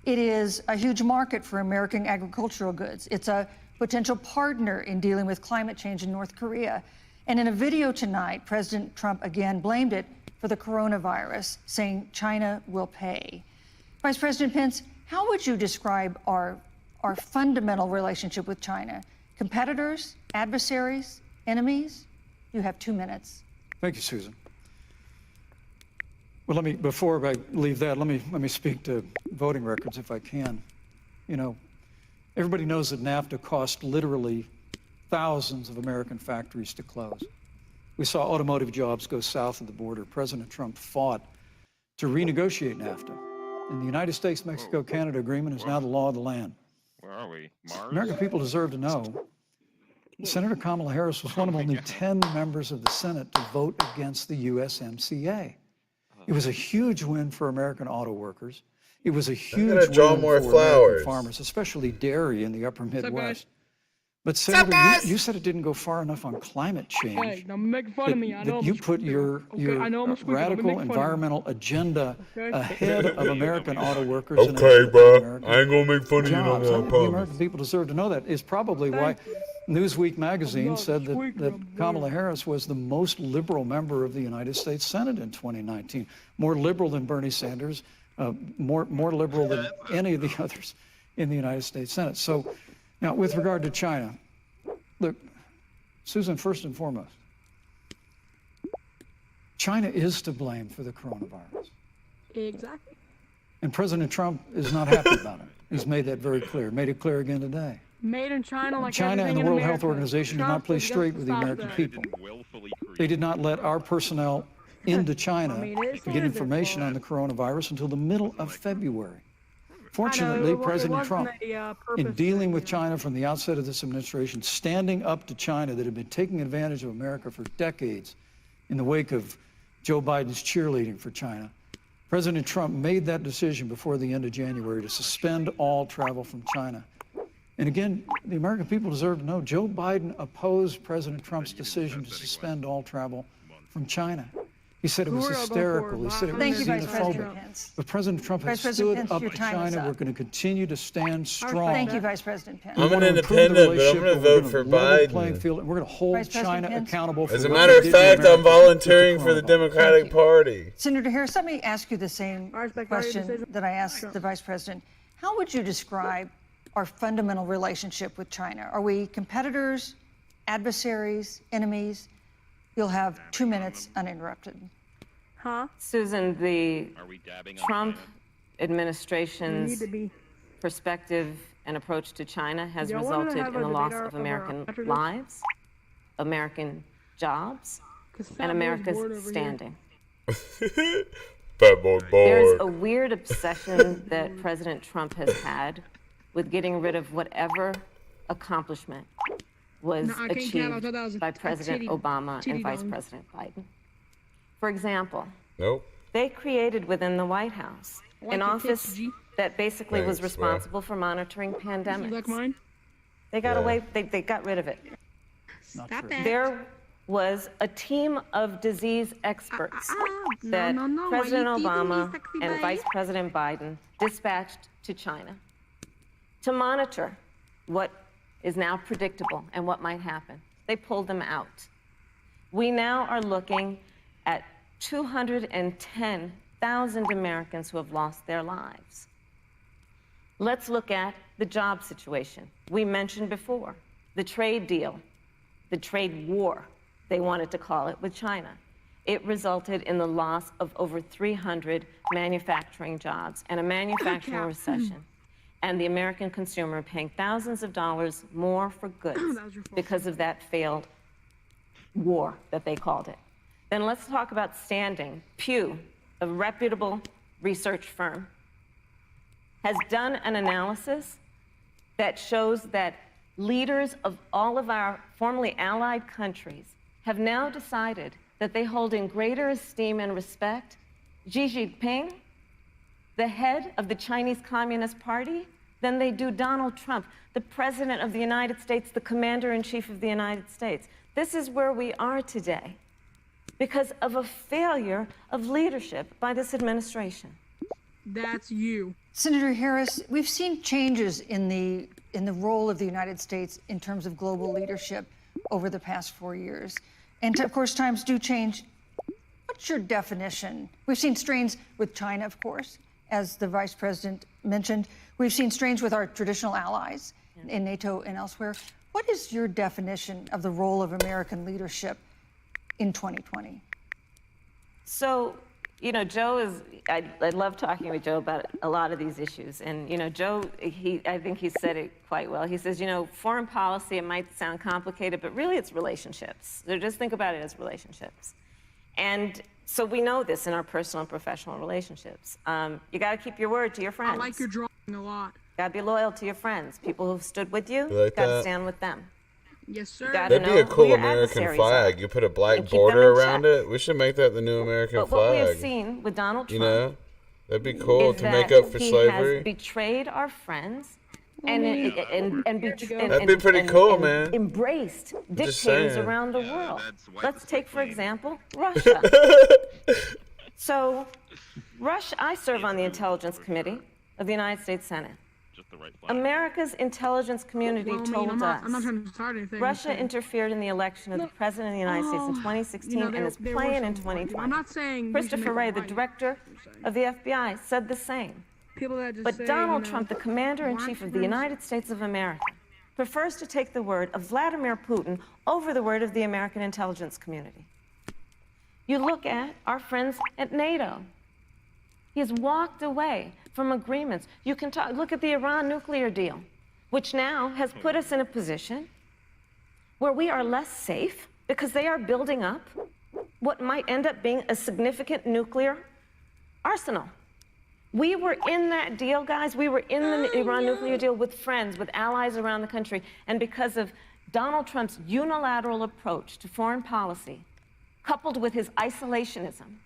It is a huge market for American agricultural goods. It's a potential partner in dealing with climate change in North Korea. And in a video tonight, President Trump again blamed it for the coronavirus, saying China will pay. Vice President Pence, how would you describe our fundamental relationship with China? Competitors, adversaries, enemies? You have 2 minutes. Thank you, Susan. Well, before I leave that, let me speak to voting records if I can. You know, everybody knows that NAFTA cost literally thousands of American factories to close. We saw automotive jobs go south of the border. President Trump fought to renegotiate NAFTA. And the United States-Mexico-Canada agreement is now the law of the land. Where are we? Mars? American people deserve to know Senator Kamala Harris was one of only 10 members of the Senate to vote against the USMCA. It was a huge win for American auto workers. It was a huge win for American farmers, especially dairy in the upper Midwest. But Senator, you said it didn't go far enough on climate change. Hey, don't make fun of me. I know that you put your radical environmental agenda ahead of American auto workers. Okay, bro. I ain't gonna make fun of you no more, I promise. promise. The American people deserve to know that. Is probably why Newsweek magazine said that Kamala Harris was the most liberal member of the United States Senate in 2019. More liberal than Bernie Sanders, more liberal than any of the others in the United States Senate. So now, with regard to China, look, Susan, first and foremost, China is to blame for the coronavirus. Exactly. And President Trump is not happy about it. He's made that very clear, made it clear again today. Made in China, like China and the everything in World Health America. Organization did not play straight with the American people. They did not let our personnel into China to get information on the coronavirus until the middle of February. Fortunately, President Trump, in dealing with China from the outset of this administration, standing up to China that had been taking advantage of America for decades in the wake of Joe Biden's cheerleading for China, President Trump made that decision before the end of January to suspend all travel from China. And again, the American people deserve to know Joe Biden opposed President Trump's decision to suspend all travel from China. He said it was hysterical. He said it was xenophobic. But President Trump has stood up to China. We're going to continue to stand strong. Thank you, Vice President Pence. I'm an independent, but I'm going to vote for Biden. We're going to hold China accountable for As a matter of fact, I'm volunteering for the Democratic Party. Senator Harris, let me ask you the same question that I asked the Vice President. How would you describe our fundamental relationship with China? Are we competitors, adversaries, enemies? You'll have 2 minutes uninterrupted. Susan, the Trump administration's perspective and approach to China has Y'all wanna resulted have in a the loss debate of over American after this? lives, American jobs, 'Cause Fat and Boy's America's bored over here. standing. Bad boy There's a bored. weird obsession that President Trump has had with getting rid of whatever accomplishment was No, I can't count. I achieved thought that was by a President titty- Obama titty and Vice dong. President Biden. For example, Nope. they created within the White House I like an your office tits, G. that basically was Thanks, bro. responsible for monitoring You pandemics. like mine? They got Yeah. away, they got rid of it. Not Stop true. that. There was a team of disease experts No, that no, no. President Why you teasing me, Obama sexy and boy? Vice President Biden dispatched to China to monitor what is now predictable and what might happen. They pulled them out. We now are looking at 210,000 Americans who have lost their lives. Let's look at the job situation. We mentioned before the trade deal, the trade war, they wanted to call it, with China. It resulted in the loss of over 300 manufacturing jobs and a manufacturing recession, and the American consumer paying thousands of dollars more for goods That was your fault. because of that failed war that they called it. Then let's talk about standing. Pew, a reputable research firm, has done an analysis that shows that leaders of all of our formerly allied countries have now decided that they hold in greater esteem and respect Xi Jinping, the head of the Chinese Communist Party, than they do Donald Trump, the President of the United States, the Commander-in-Chief of the United States. This is where we are today because of a failure of leadership by this administration. That's you. Senator Harris, we've seen changes in the role of the United States in terms of global leadership over the past 4 years. And of course, times do change. What's your definition? We've seen strains with China, of course, as the Vice President mentioned. We've seen strains with our traditional allies in NATO and elsewhere. What is your definition of the role of American leadership in 2020? So, you know, Joe is, I love talking with Joe about a lot of these issues. And, you know, Joe, I think he said it quite well. He says, you know, foreign policy, it might sound complicated, but really it's relationships. So just think about it as relationships. And so we know this in our personal and professional relationships. You got to keep your word to your friends. I like your drawing a lot. Got to be loyal to your friends. People who've stood with you, You like got to that? stand with them. Yes, sir. gotta That'd be know a cool who your American adversaries flag. are You put a black and keep them border in around check. it. We should make that the new American But what we have flag. seen with Donald You Trump know, that'd be cool is to that make up for he slavery. has betrayed our friends and That'd be pretty cool, man. embraced just dictators saying. around the world. that's white Let's take, for clean. example, Russia. So, Russia, I serve on the Intelligence Committee of the United States Senate. Just the right flag. America's intelligence community Well, I mean, told I'm us not trying to start anything. Russia I'm saying- interfered in the election of the President of the United States in 2016 you know, and there- is there were playing in some white people. 2020. I'm not saying we should Christopher make Wray, it the white. director of the FBI, said the same. People that just But say, Donald you know, Trump, the Commander-in-Chief of the United States of America, prefers to take the word of Vladimir Putin over the word of the American intelligence community. You look at our friends at NATO. He has walked away from agreements. You can look at the Iran nuclear deal, which now has put us in a position where we are less safe because they are building up what might end up being a significant nuclear arsenal. We were in that deal, guys. We were in the Iran nuclear deal with friends, with allies around the country. And because of Donald Trump's unilateral approach to foreign policy, coupled with his isolationism,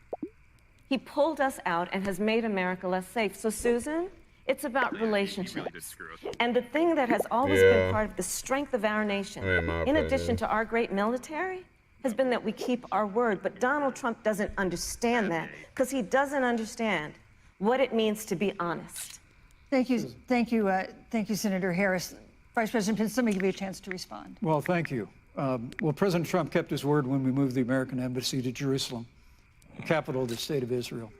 he pulled us out and has made America less safe. So, Susan, it's about relationships. screw us. And the thing that has always Yeah. been part of the strength of our nation, In my in addition opinion. to our great military, has been that we keep our word. But Donald Trump doesn't understand that because he doesn't understand what it means to be honest. Thank you, Senator Harris. Vice President Pence, let me give you a chance to respond. Well, thank you. Well, President Trump kept his word when we moved the American embassy to Jerusalem, the capital of the state of Israel.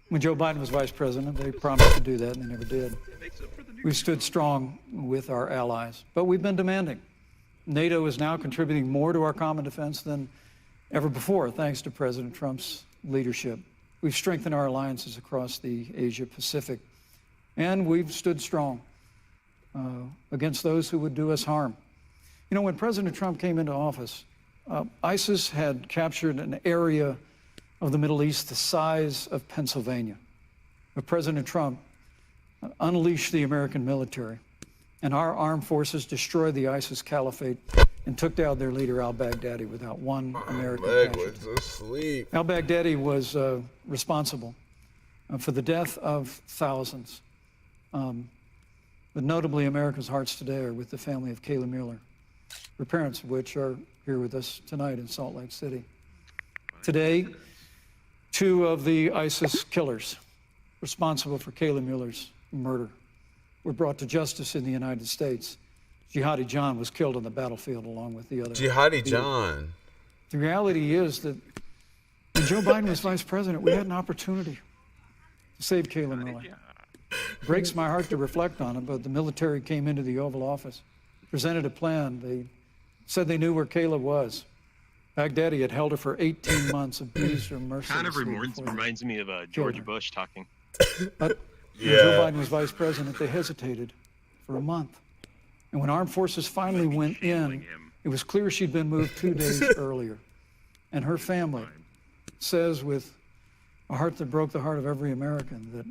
When Joe Biden was vice president, they promised to do that, and they never did. We've stood strong with our allies, but we've been demanding. NATO is now contributing more to our common defense than ever before, thanks to President Trump's leadership. We've strengthened our alliances across the Asia-Pacific And we've stood strong against those who would do us harm. You know, when President Trump came into office, ISIS had captured an area of the Middle East the size of Pennsylvania. But President Trump unleashed the American military, and our armed forces destroyed the ISIS caliphate and took down their leader, al-Baghdadi, without one American casualty. Asleep. Al-Baghdadi was responsible for the death of thousands. But notably, America's hearts today are with the family of Kayla Mueller, her parents of which are here with us tonight in Salt Lake City. Today, 2 of the ISIS killers responsible for Kayla Mueller's murder were brought to justice in the United States. Jihadi John was killed on the battlefield along with the other. Jihadi John. The reality is that when Joe Biden was vice president, we had an opportunity to save Kayla Mueller. It breaks my heart to reflect on it, but the military came into the Oval Office, presented a plan. They said they knew where Kayla was. Baghdadi had held her for 18 months, abused her mercilessly. Kind of reminds me of George Bush talking. But when Joe Biden was vice president, they hesitated for a month. And when armed forces finally went in, it was clear she'd been moved 2 days earlier. And her family says with a heart that broke the heart of every American that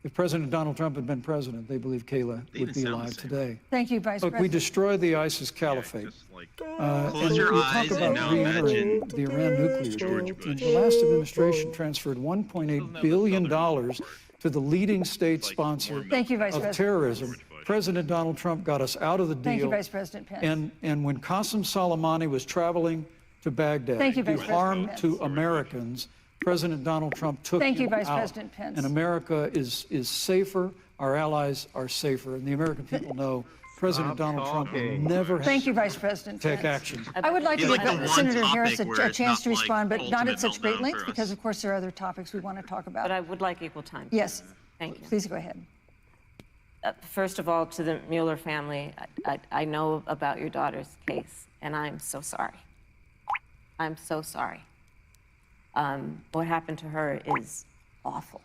if President Donald Trump had been president, they believe Kayla would be alive today. Thank you, Vice Look, President. we destroyed the ISIS caliphate. Close your we eyes talk and about now re-entering imagine the Iran nuclear George deal. Bush. And the last administration transferred $1.8 billion to the leading state sponsor Thank you, Vice of President. terrorism. President Donald Trump got us out of the deal. Thank you, Vice President Pence. And when Qasem Soleimani was traveling to Baghdad Thank you, to do Vice President harm Pence. to Americans, President Donald Trump took Thank you, him Vice out. President Pence. And America is safer. Our allies are safer. And the American people know President Donald Trump will never have Thank you, Vice President take Pence. action. I would like to He's give like the one Senator topic Harris where a it's chance to not like respond, but not at ultimate such great meltdown length for because, us. of course, there are other topics we want to talk about. But I would like equal time. Yes, Thank you. please go ahead. First of all, to the Mueller family, I know about your daughter's case, and I'm so sorry. I'm so sorry. What happened to her is awful,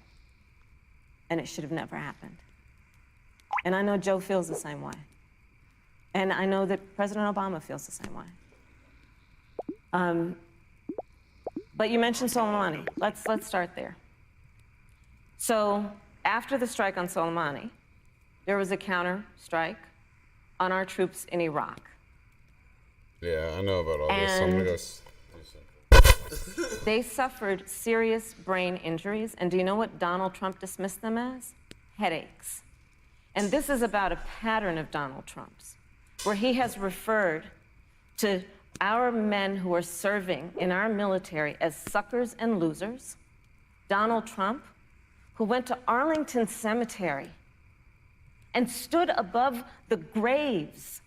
and it should have never happened. And I know Joe feels the same way. And I know that President Obama feels the same way. But you mentioned Soleimani. Let's start there. So after the strike on Soleimani, there was a counter strike on our troops in Iraq. Yeah, I know about all this. So I'm gonna go They suffered serious brain injuries, and do you know what Donald Trump dismissed them as? Headaches. And this is about a pattern of Donald Trump's, where he has referred to our men who are serving in our military as suckers and losers. Donald Trump, who went to Arlington Cemetery and stood above the graves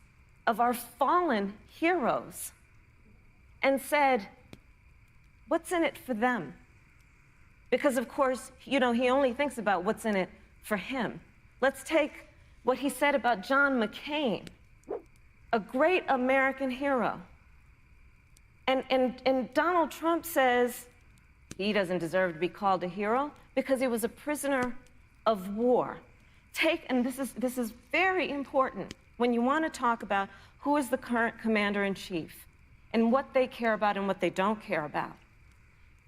of our fallen heroes and said, what's in it for them? Because, of course, you know, he only thinks about what's in it for him. Let's take what he said about John McCain, a great American hero. And Donald Trump says he doesn't deserve to be called a hero because he was a prisoner of war. And this is very important when you want to talk about who is the current commander-in-chief and what they care about and what they don't care about.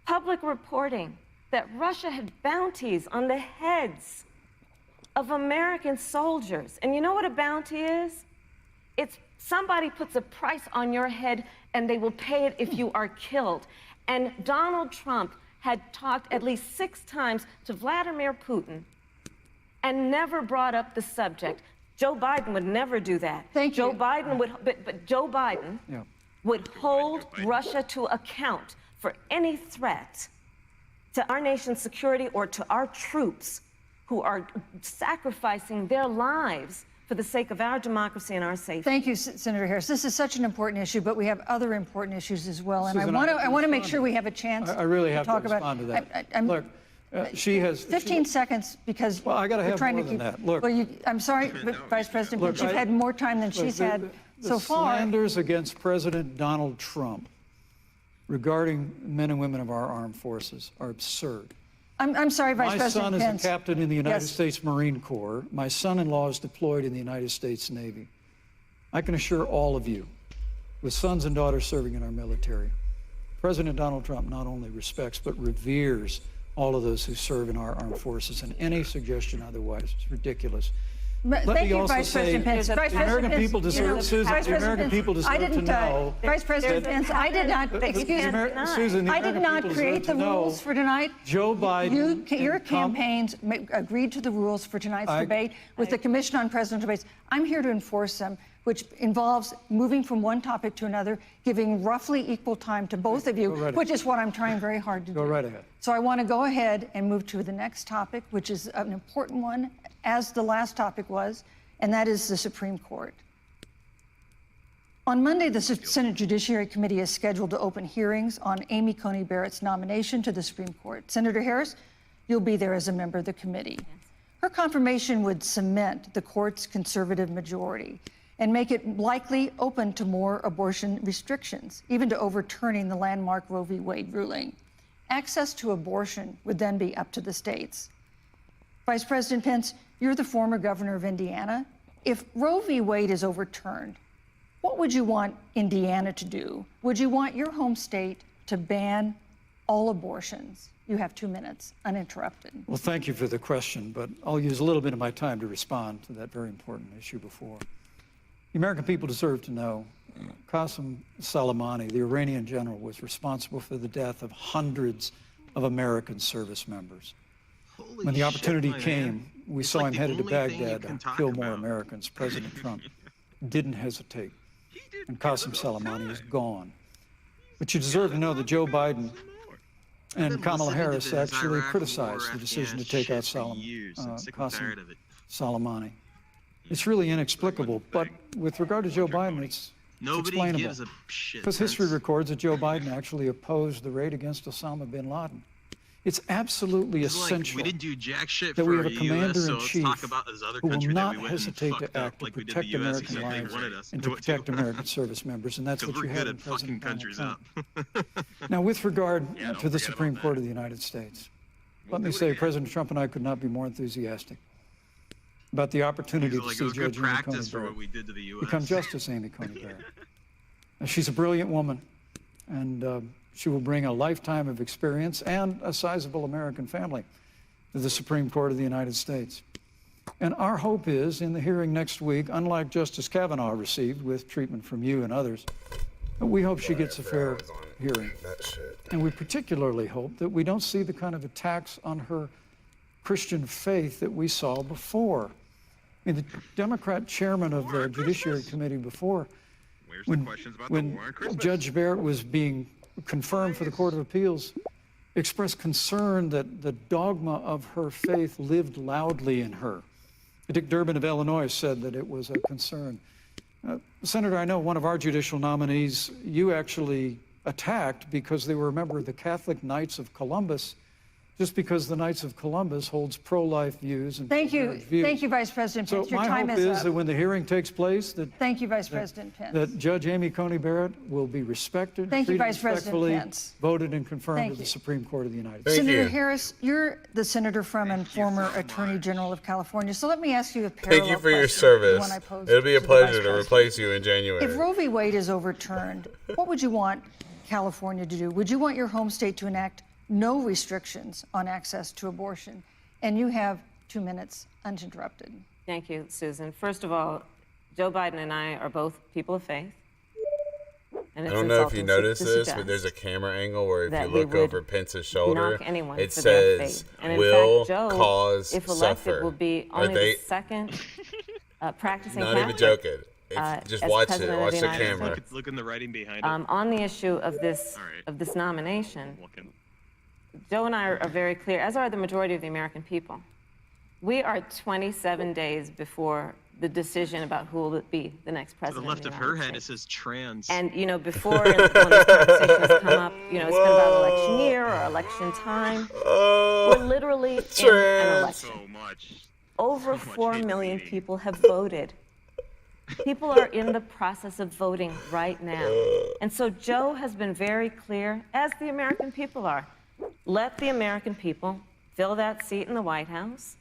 Public reporting that Russia had bounties on the heads of American soldiers. And you know what a bounty is? It's somebody puts a price on your head and they will pay it if you are killed. And Donald Trump had talked at least 6 times to Vladimir Putin and never brought up the subject. Joe Biden would never do that. Thank you. Joe Biden would, but Joe Biden would hold Russia to account for any threat to our nation's security or to our troops who are sacrificing their lives for the sake of our democracy and our safety. Thank you, Senator Harris. This is such an important issue, but we have other important issues as well. And Susan, I want to make sure we have a chance I really have to talk respond about to that. I'm- Look, she has 15 seconds because Well, I gotta we're have trying more to than keep. that. Look. Well, I'm sorry, Vice President, Look, but you've had more time than she's had so the far. slanders against President Donald Trump regarding men and women of our armed forces are absurd. I'm sorry, Vice My President son Pence. is a captain in the United Yes. States Marine Corps. My son-in-law is deployed in the United States Navy. I can assure all of you, with sons and daughters serving in our military, President Donald Trump not only respects but reveres all of those who serve in our armed forces, and any suggestion otherwise is ridiculous. Thank me you, also Vice say President Pence. the Vice The American President people Pence, deserve, Susan, Vice the American President people Pence, I deserve to didn't, know. Vice President Pence, I did not, excuse me, Susan, the I did American not people create deserve the to know rules for tonight. Joe Biden. Your and campaigns agreed to the rules for tonight's debate with the Commission on Presidential Debates. I'm here to enforce them, which involves moving from one topic to another, giving roughly equal time to both of you, which is what I'm trying very hard to do. Go right ahead. So I want to go ahead and move to the next topic, which is an important one, as the last topic was, and that is the Supreme Court. On Monday, the Senate Judiciary Committee is scheduled to open hearings on Amy Coney Barrett's nomination to the Supreme Court. Senator Harris, you'll be there as a member of the committee. Her confirmation would cement the court's conservative majority and make it likely open to more abortion restrictions, even to overturning the landmark Roe v. Wade ruling. Access to abortion would then be up to the states. Vice President Pence, you're the former governor of Indiana. If Roe v. Wade is overturned, what would you want Indiana to do? Would you want your home state to ban all abortions? You have 2 minutes, uninterrupted. Well, thank you for the question, but I'll use a little bit of my time to respond to that very important issue before. The American people deserve to know Qasem Soleimani, the Iranian general, was responsible for the death of hundreds of American service members. When the opportunity came, we saw him headed to Baghdad to kill more Americans. President Trump didn't hesitate, and Qasem Soleimani is gone. But you deserve to know that Joe Biden and Kamala Harris actually criticized the decision to take out Qasem Soleimani. It's really inexplicable, but with regard to Joe Biden, it's explainable. Because history records that Joe Biden actually opposed the raid against Osama bin Laden. It's absolutely essential we didn't do jack shit that we for have a US, commander-in-chief so let's talk about this other who will country that not we went and hesitate to fucked up act to like we did protect the US American because they lives wanted us and to to do it protect too. American service members, and that's what Because you we're have good in at fucking President Donald countries Trump. up. Now, with regard don't to the forget Supreme about Court that. of the United States, let me say President Trump and I could not be more enthusiastic about the opportunity to Like, it see was good Judge Amy Coney practice for Barrett what we did to the US. become Justice Amy Coney Barrett. Now, she's a brilliant woman, and she will bring a lifetime of experience and a sizable American family to the Supreme Court of the United States. And our hope is, in the hearing next week, unlike Justice Kavanaugh received with treatment from you and others, we hope she gets a fair hearing. And we particularly hope that we don't see the kind of attacks on her Christian faith that we saw before. I mean, the Democrat chairman of the Judiciary Committee before, when Judge Barrett was being confirmed for the Court of Appeals, expressed concern that the dogma of her faith lived loudly in her. Dick Durbin of Illinois said that it was a concern. Senator, I know one of our judicial nominees you actually attacked because they were a member of the Catholic Knights of Columbus, just because the Knights of Columbus holds pro-life views and Thank you. pro-marriage views. Thank you, Vice President So Pence. Your my time hope is is up. that when the hearing takes place, that Thank you, Vice President Pence. that Judge Amy Coney Barrett will be respected, Thank you, treated Vice President respectfully, Pence. voted and confirmed Thank to the you. Supreme Court of the United Thank States. Senator you. Harris, you're the senator from and former Attorney General of California. So let me ask you a parallel Thank you for your question to the service. one I posed It'll be a to the Vice pleasure to President. replace you in January. If Roe v. Wade is overturned, what would you want California to do? Would you want your home state to enact no restrictions on access to abortion? And you have 2 minutes uninterrupted. Thank you, Susan. First of all, Joe Biden and I are both people of faith. And I it's don't know if you insulting noticed to this, suggest but there's a camera angle where if that you we look would over Pence's shoulder, knock anyone it for their says, faith. And in will fact, Joe, cause if elected, suffer. will be Are only they, the second practicing not Catholic. even joking. Just as watch it. President of Watch the the United camera. States. Look in the writing behind it. On the issue of this nomination, Joe and I are very clear, as are the majority of the American people. We are 27 days before the decision about who will be the next To the president. left of the her United head, it States. says trans. And, you know, before when these conversations come up, you know, it's been about election year or election time. We're literally in an trans. so election. much. Over so much 4 hate million reading. people have voted. People are in the process of voting right now. And so Joe has been very clear, as the American people are. Let the American people fill that seat in the White House,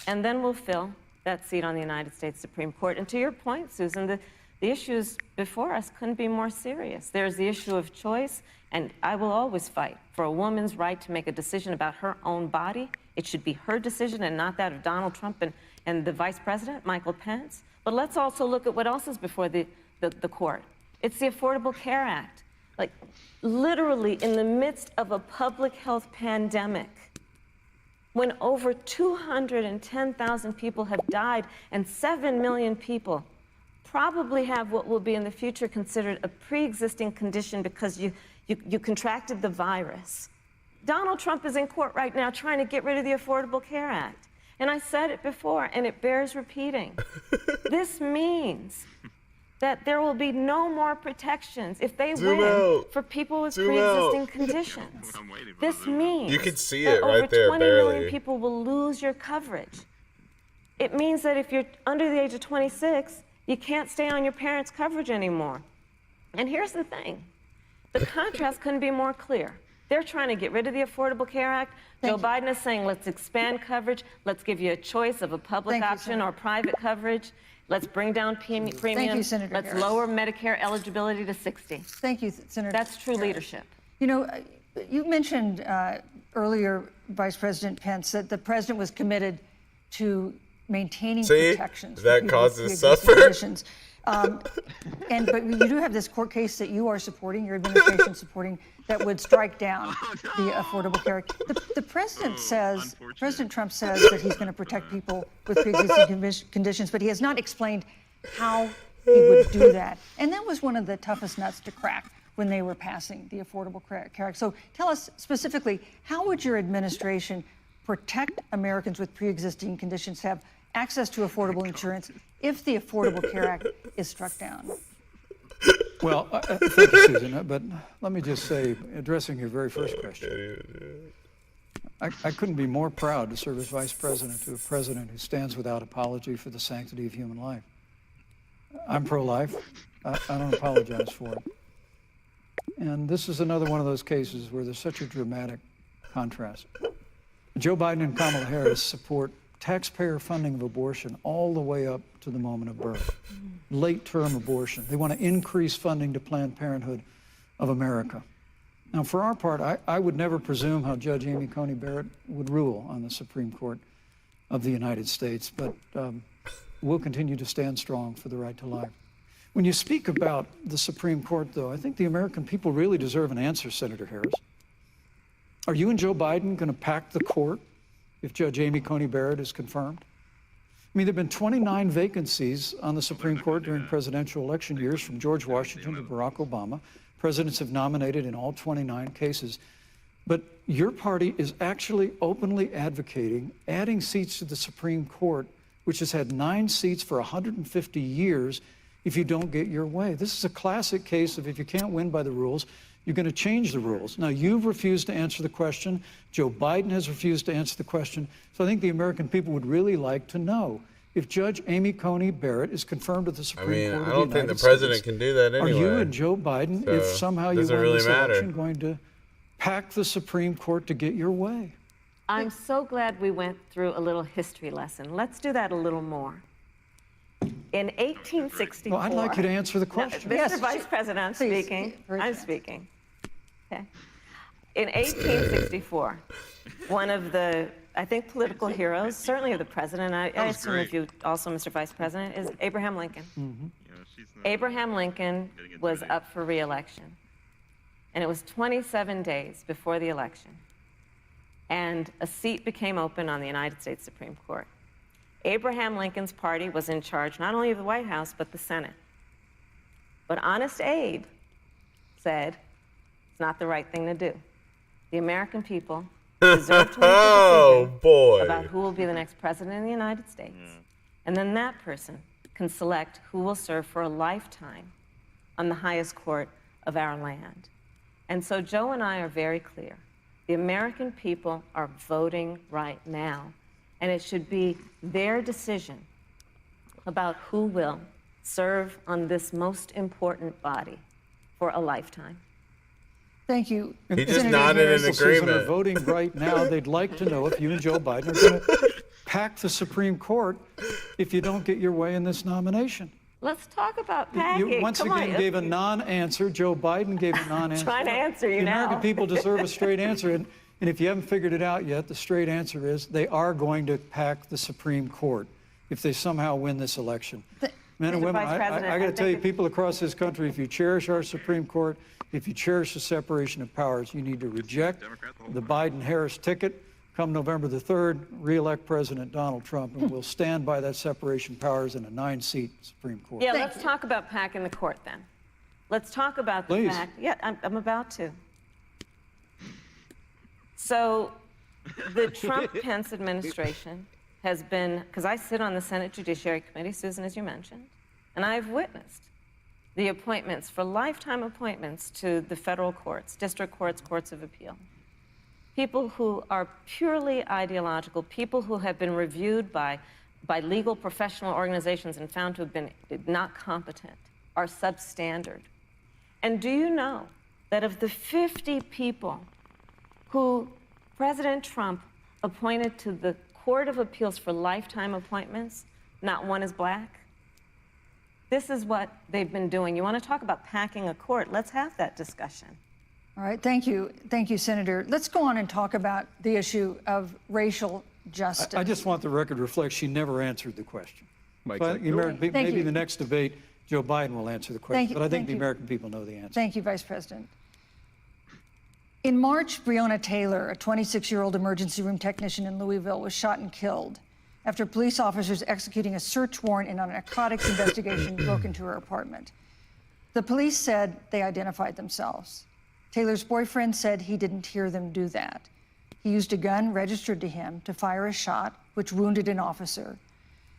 and then we'll fill that seat on the United States Supreme Court. And to your point, Susan, the issues before us couldn't be more serious. There's the issue of choice, and I will always fight for a woman's right to make a decision about her own body. It should be her decision and not that of Donald Trump and the Vice President, Michael Pence. But let's also look at what else is before the court. It's the Affordable Care Act. Like, literally in the midst of a public health pandemic, when over 210,000 people have died and 7 million people probably have what will be in the future considered a pre-existing condition because you contracted the virus. Donald Trump is in court right now trying to get rid of the Affordable Care Act. And I said it before, and it bears repeating. This means that there will be no more protections if they win for people with pre-existing conditions. This means you can see that it right over there, 20 million barely. people will lose your coverage. It means that if you're under the age of 26, you can't stay on your parents' coverage anymore. And here's the thing. The contrast couldn't be more clear. They're trying to get rid of the Affordable Care Act. Joe Biden is saying, let's expand coverage. Let's give you a choice of a public option or private coverage. Let's bring down premiums. Thank you, Senator Let's Harris. lower Medicare eligibility to 60. Thank you, Senator. That's true Harris. leadership. You know, you mentioned earlier, Vice President Pence, that the president was committed to maintaining protections. That for people with causes pre-existing suffer. conditions. But you do have this court case that you are supporting, your administration supporting, that would strike down the Affordable Care Act. The president says, President Trump says that he's going to protect people with pre-existing conditions, but he has not explained how he would do that. And that was one of the toughest nuts to crack when they were passing the Affordable Care Act. So tell us specifically, how would your administration protect Americans with pre-existing conditions to have access to affordable insurance if the Affordable Care Act is struck down? Well, thank you, Susan. But let me just say, addressing your very first question, I couldn't be more proud to serve as vice president to a president who stands without apology for the sanctity of human life. I'm pro-life. I don't apologize for it. And this is another one of those cases where there's such a dramatic contrast. Joe Biden and Kamala Harris support taxpayer funding of abortion all the way up to the moment of birth. Late-term abortion. They want to increase funding to Planned Parenthood of America. Now, for our part, I would never presume how Judge Amy Coney Barrett would rule on the Supreme Court of the United States, but we'll continue to stand strong for the right to life. When you speak about the Supreme Court, though, I think the American people really deserve an answer, Senator Harris. Are you and Joe Biden going to pack the court if Judge Amy Coney Barrett is confirmed? I mean, there have been 29 vacancies on the Supreme Court during presidential election years, from George Washington to Barack Obama. Presidents have nominated in all 29 cases. But your party is actually openly advocating adding seats to the Supreme Court, which has had 9 seats for 150 years, if you don't get your way. This is a classic case of if you can't win by the rules, you're going to change the rules. Now, you've refused to answer the question. Joe Biden has refused to answer the question. So I think the American people would really like to know if Judge Amy Coney Barrett is confirmed at the Supreme Court of the United States. I don't think the president can do that anyway. Are you and Joe Biden, So, if somehow you win doesn't really this matter. election, going to pack the Supreme Court to get your way? I'm so glad we went through a little history lesson. Let's do that a little more. In 1864... Well, I'd like you to answer the question. No, Mr. Vice President, I'm Please, speaking. very I'm fast. speaking. Okay. In 1864, one of the, I think, political heroes, certainly of the president, I assume if you also, Mr. Vice President, is Abraham Lincoln. Abraham Lincoln was up for re-election. And it was 27 days before the election. And a seat became open on the United States Supreme Court. Abraham Lincoln's party was in charge not only of the White House, but the Senate. But Honest Abe said it's not the right thing to do. The American people deserve to make a decision about who will be the next president of the United States. And then that person can select who will serve for a lifetime on the highest court of our land. And so Joe and I are very clear. The American people are voting right now, and it should be their decision about who will serve on this most important body for a lifetime. Thank you. He just Senator nodded in Harris. Citizens that are agreement. voting right now, they'd like to know if you and Joe Biden are going to pack the Supreme Court if you don't get your way in this nomination. Let's talk about You packing. once Come again on. gave a non-answer. Joe Biden gave a non-answer. Trying to answer you The now. American people deserve a straight answer. And if you haven't figured it out yet, the straight answer is they are going to pack the Supreme Court if they somehow win this election. Men and Mr. women, Vice President, I got to I tell you, think people across this country, if you cherish our Supreme Court, if you cherish the separation of powers, you need to reject the Biden-Harris ticket. Come November the 3rd, re-elect President Donald Trump, and we'll stand by that separation of powers in a 9-seat Supreme Court. Yeah, let's talk about packing the court then. Let's talk about the Please. fact. Yeah, I'm about to. So the Trump-Pence administration has been, because I sit on the Senate Judiciary Committee, Susan, as you mentioned, and I've witnessed the appointments for lifetime appointments to the federal courts, district courts, courts of appeal. People who are purely ideological, people who have been reviewed by legal professional organizations and found to have been not competent, are substandard. And do you know that of the 50 people who President Trump appointed to the Court of Appeals for lifetime appointments, not one is black? This is what they've been doing. You want to talk about packing a court? Let's have that discussion. All right, thank you, Senator. Let's go on and talk about the issue of racial justice. I just want the record to reflect she never answered the question. But maybe you. the next debate, Joe Biden will answer the question. But I think thank the you. American people know the answer. Thank you, Vice President. In March, Breonna Taylor, a 26-year-old emergency room technician in Louisville, was shot and killed after police officers executing a search warrant in a narcotics investigation broke into her apartment. The police said they identified themselves. Taylor's boyfriend said he didn't hear them do that. He used a gun registered to him to fire a shot, which wounded an officer.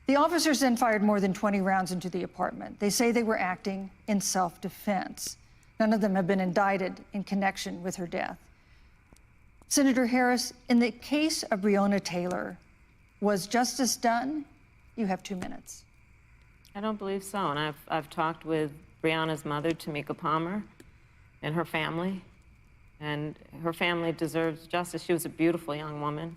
The officers then fired more than 20 rounds into the apartment. They say they were acting in self-defense. None of them have been indicted in connection with her death. Senator Harris, in the case of Breonna Taylor, was justice done? You have 2 minutes. I don't believe so. And I've talked with Breonna's mother, Tamika Palmer, and her family. And her family deserves justice. She was a beautiful young woman.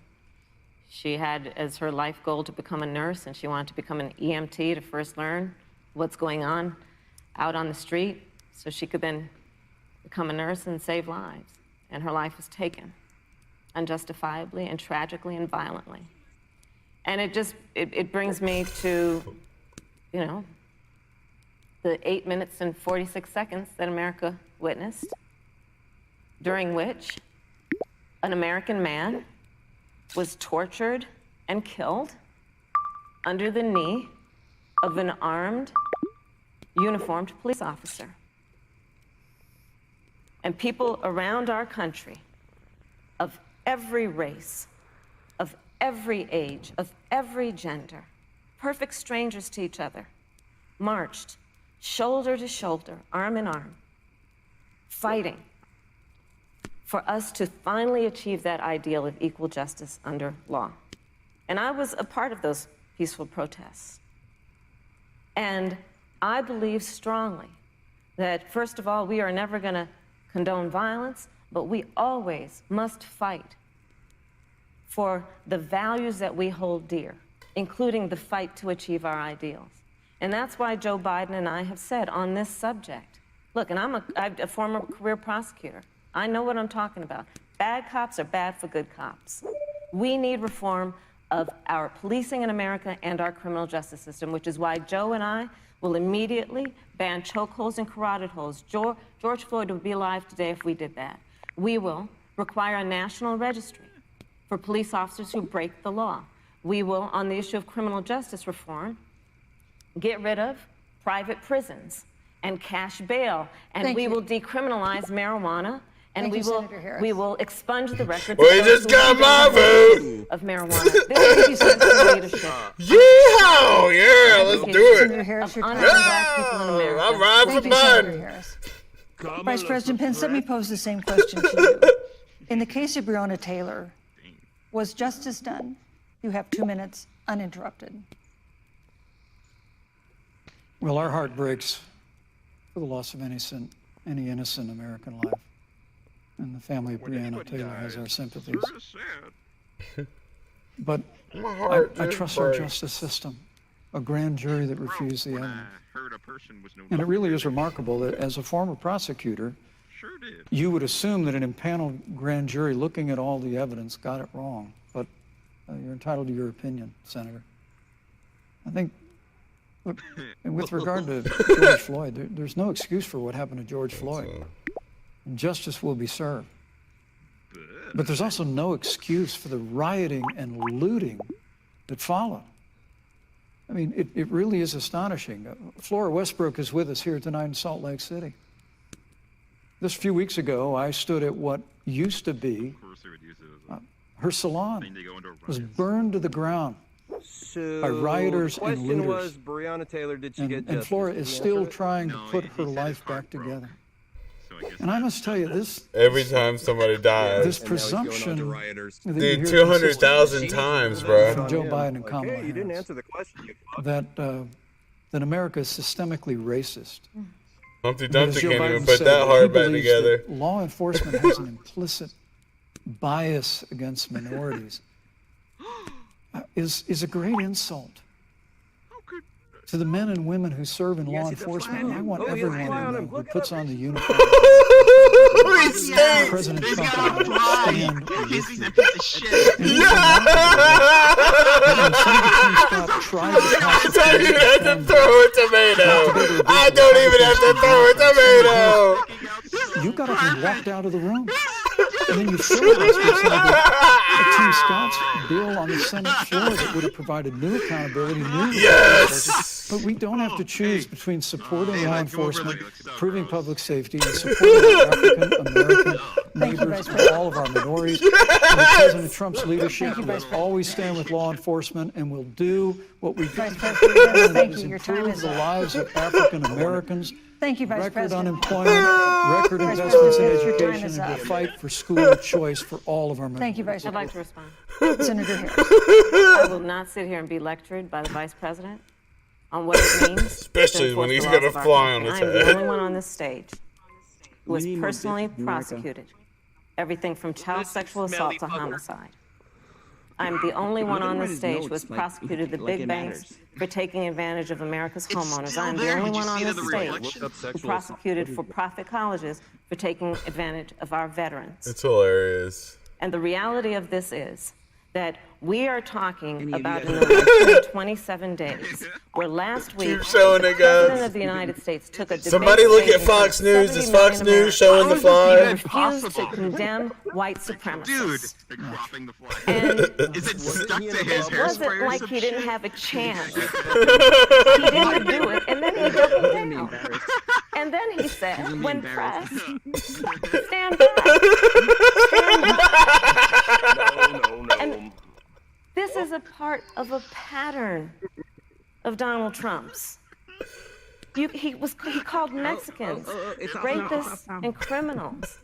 She had as her life goal to become a nurse, and she wanted to become an EMT to first learn what's going on out on the street so she could then become a nurse and save lives. And her life was taken unjustifiably and tragically and violently. And it brings me to, you know, the 8 minutes and 46 seconds that America witnessed, during which an American man was tortured and killed under the knee of an armed, uniformed police officer. And people around our country of every race, of every age, of every gender, perfect strangers to each other, marched shoulder to shoulder, arm in arm, fighting for us to finally achieve that ideal of equal justice under law. And I was a part of those peaceful protests. And I believe strongly that, first of all, we are never going to condone violence, but we always must fight for the values that we hold dear, including the fight to achieve our ideals. And that's why Joe Biden and I have said on this subject, look, and I'm a former career prosecutor. I know what I'm talking about. Bad cops are bad for good cops. We need reform of our policing in America and our criminal justice system, which is why Joe and I will immediately ban chokeholds and carotid holds. George Floyd would be alive today if we did that. We will require a national registry for police officers who break the law. We will, on the issue of criminal justice reform, get rid of private prisons and cash bail, and we will decriminalize marijuana, and we will expunge the records We just got my vote of marijuana. This is leadership. Yeehaw! Yeah, let's do it. Senator Harris, your time is Black people in America. I'm riding for Thank you, Senator Biden. Harris. Vice President Pence, let me pose the same question to you. In the case of Breonna Taylor, was justice done? You have 2 minutes, uninterrupted. Well, our heart breaks for the loss of any innocent American life. and the family of Breonna Taylor has our sympathies. Sure is sad. But My heart I just trust our breaks. justice system, a grand jury that refused the When evidence. I heard a person was no And it really is remarkable that as a former prosecutor, Sure did. you would assume that an impaneled grand jury looking at all the evidence got it wrong. But you're entitled to your opinion, Senator. I think, look, and with regard to George Floyd, there's no excuse for what happened to George Floyd. And justice will be served. But there's also no excuse for the rioting and looting that followed. I mean, it really is astonishing. Flora Westbrook is with us here tonight in Salt Lake City. Just a few weeks ago, I stood at what used to be Of course, they would use it as a her salon. thing to go into a Was riot. burned to the ground. So by rioters the and question looters. was, Breonna Taylor, did she get And justice? Flora Did is he still answer it? trying to No, put he her said his life heart back broke. together. So I guess And I that's must tell you, this Every time somebody dies. this And now he's going on to presumption rioters. that you Dude, hear 200,000 times, bro. from Joe Yeah. Biden and Like, Kamala hey, you didn't Harris. answer the question, you fuck. that America is systemically racist. Humpty But as Dumpty Joe can't Biden even put said, that he heart back believes together. that law enforcement has an implicit bias against minorities is a great insult to the men and women who serve in law enforcement. I want Oh, yeah, everyone fly on him. who Look it puts up. on the uniform. He stinks. President He's Trump got a and I fly. stand with He's you. a piece of shit. And when Senator Tim Scott tried to pass I don't even have to throw a tomato. I don't even have to throw a tomato. you got up and walked out of the room. And then you filibustered some of Tim Scott's bill on the Senate floor that would have provided new accountability, new Yes. But we don't have to choose between supporting Hey, law let's go over enforcement, there. Let's go, improving bros. public safety, and supporting our African American neighbors and all of our minorities. Under President Trump's leadership, we will always stand with law enforcement and will do what we do. Vice President, thank is you. Your time improve is the up. lives of African Americans. Thank you, Vice Record President. unemployment, record Vice investments in President, your time education, is and up. to fight for school choice for all of our members. Thank you, Vice I'd like President. to respond. Senator Harris. I will not sit here and be lectured by the Vice President on what it means. Especially to when enforce he's the got laws a of our fly on country. his I'm the head. only one on this stage who was need more personally bitches in America. prosecuted. Everything from child sexual assault to homicide. I'm the only one on this stage who has prosecuted the big banks for taking advantage of America's homeowners. still I'm the there. only Did you one on see this the stage reflection? Look up who sexual prosecuted for-profit colleges for taking advantage of our veterans. It's hilarious. And the reality of this is that we are talking Any of you about guys an election in 27 days, where last week, Keep showing the it, President guys. of the United States took a debate Somebody look stage at in front Fox of News. 70 Is Fox million News showing the Americans fly? and refused to Possible. condemn white Dude, supremacists. they're cropping the flag. And Is it stuck he to in a his bubble? it wasn't hairspray or like some he didn't shit? have a chance. He didn't do it, and then he doubled Be down. embarrassed. And then he said, You'll be when embarrassed. pressed, stand back. No. And this is a part of a pattern of Donald Trump's. He called Mexicans it's off now, rapists off now. and criminals.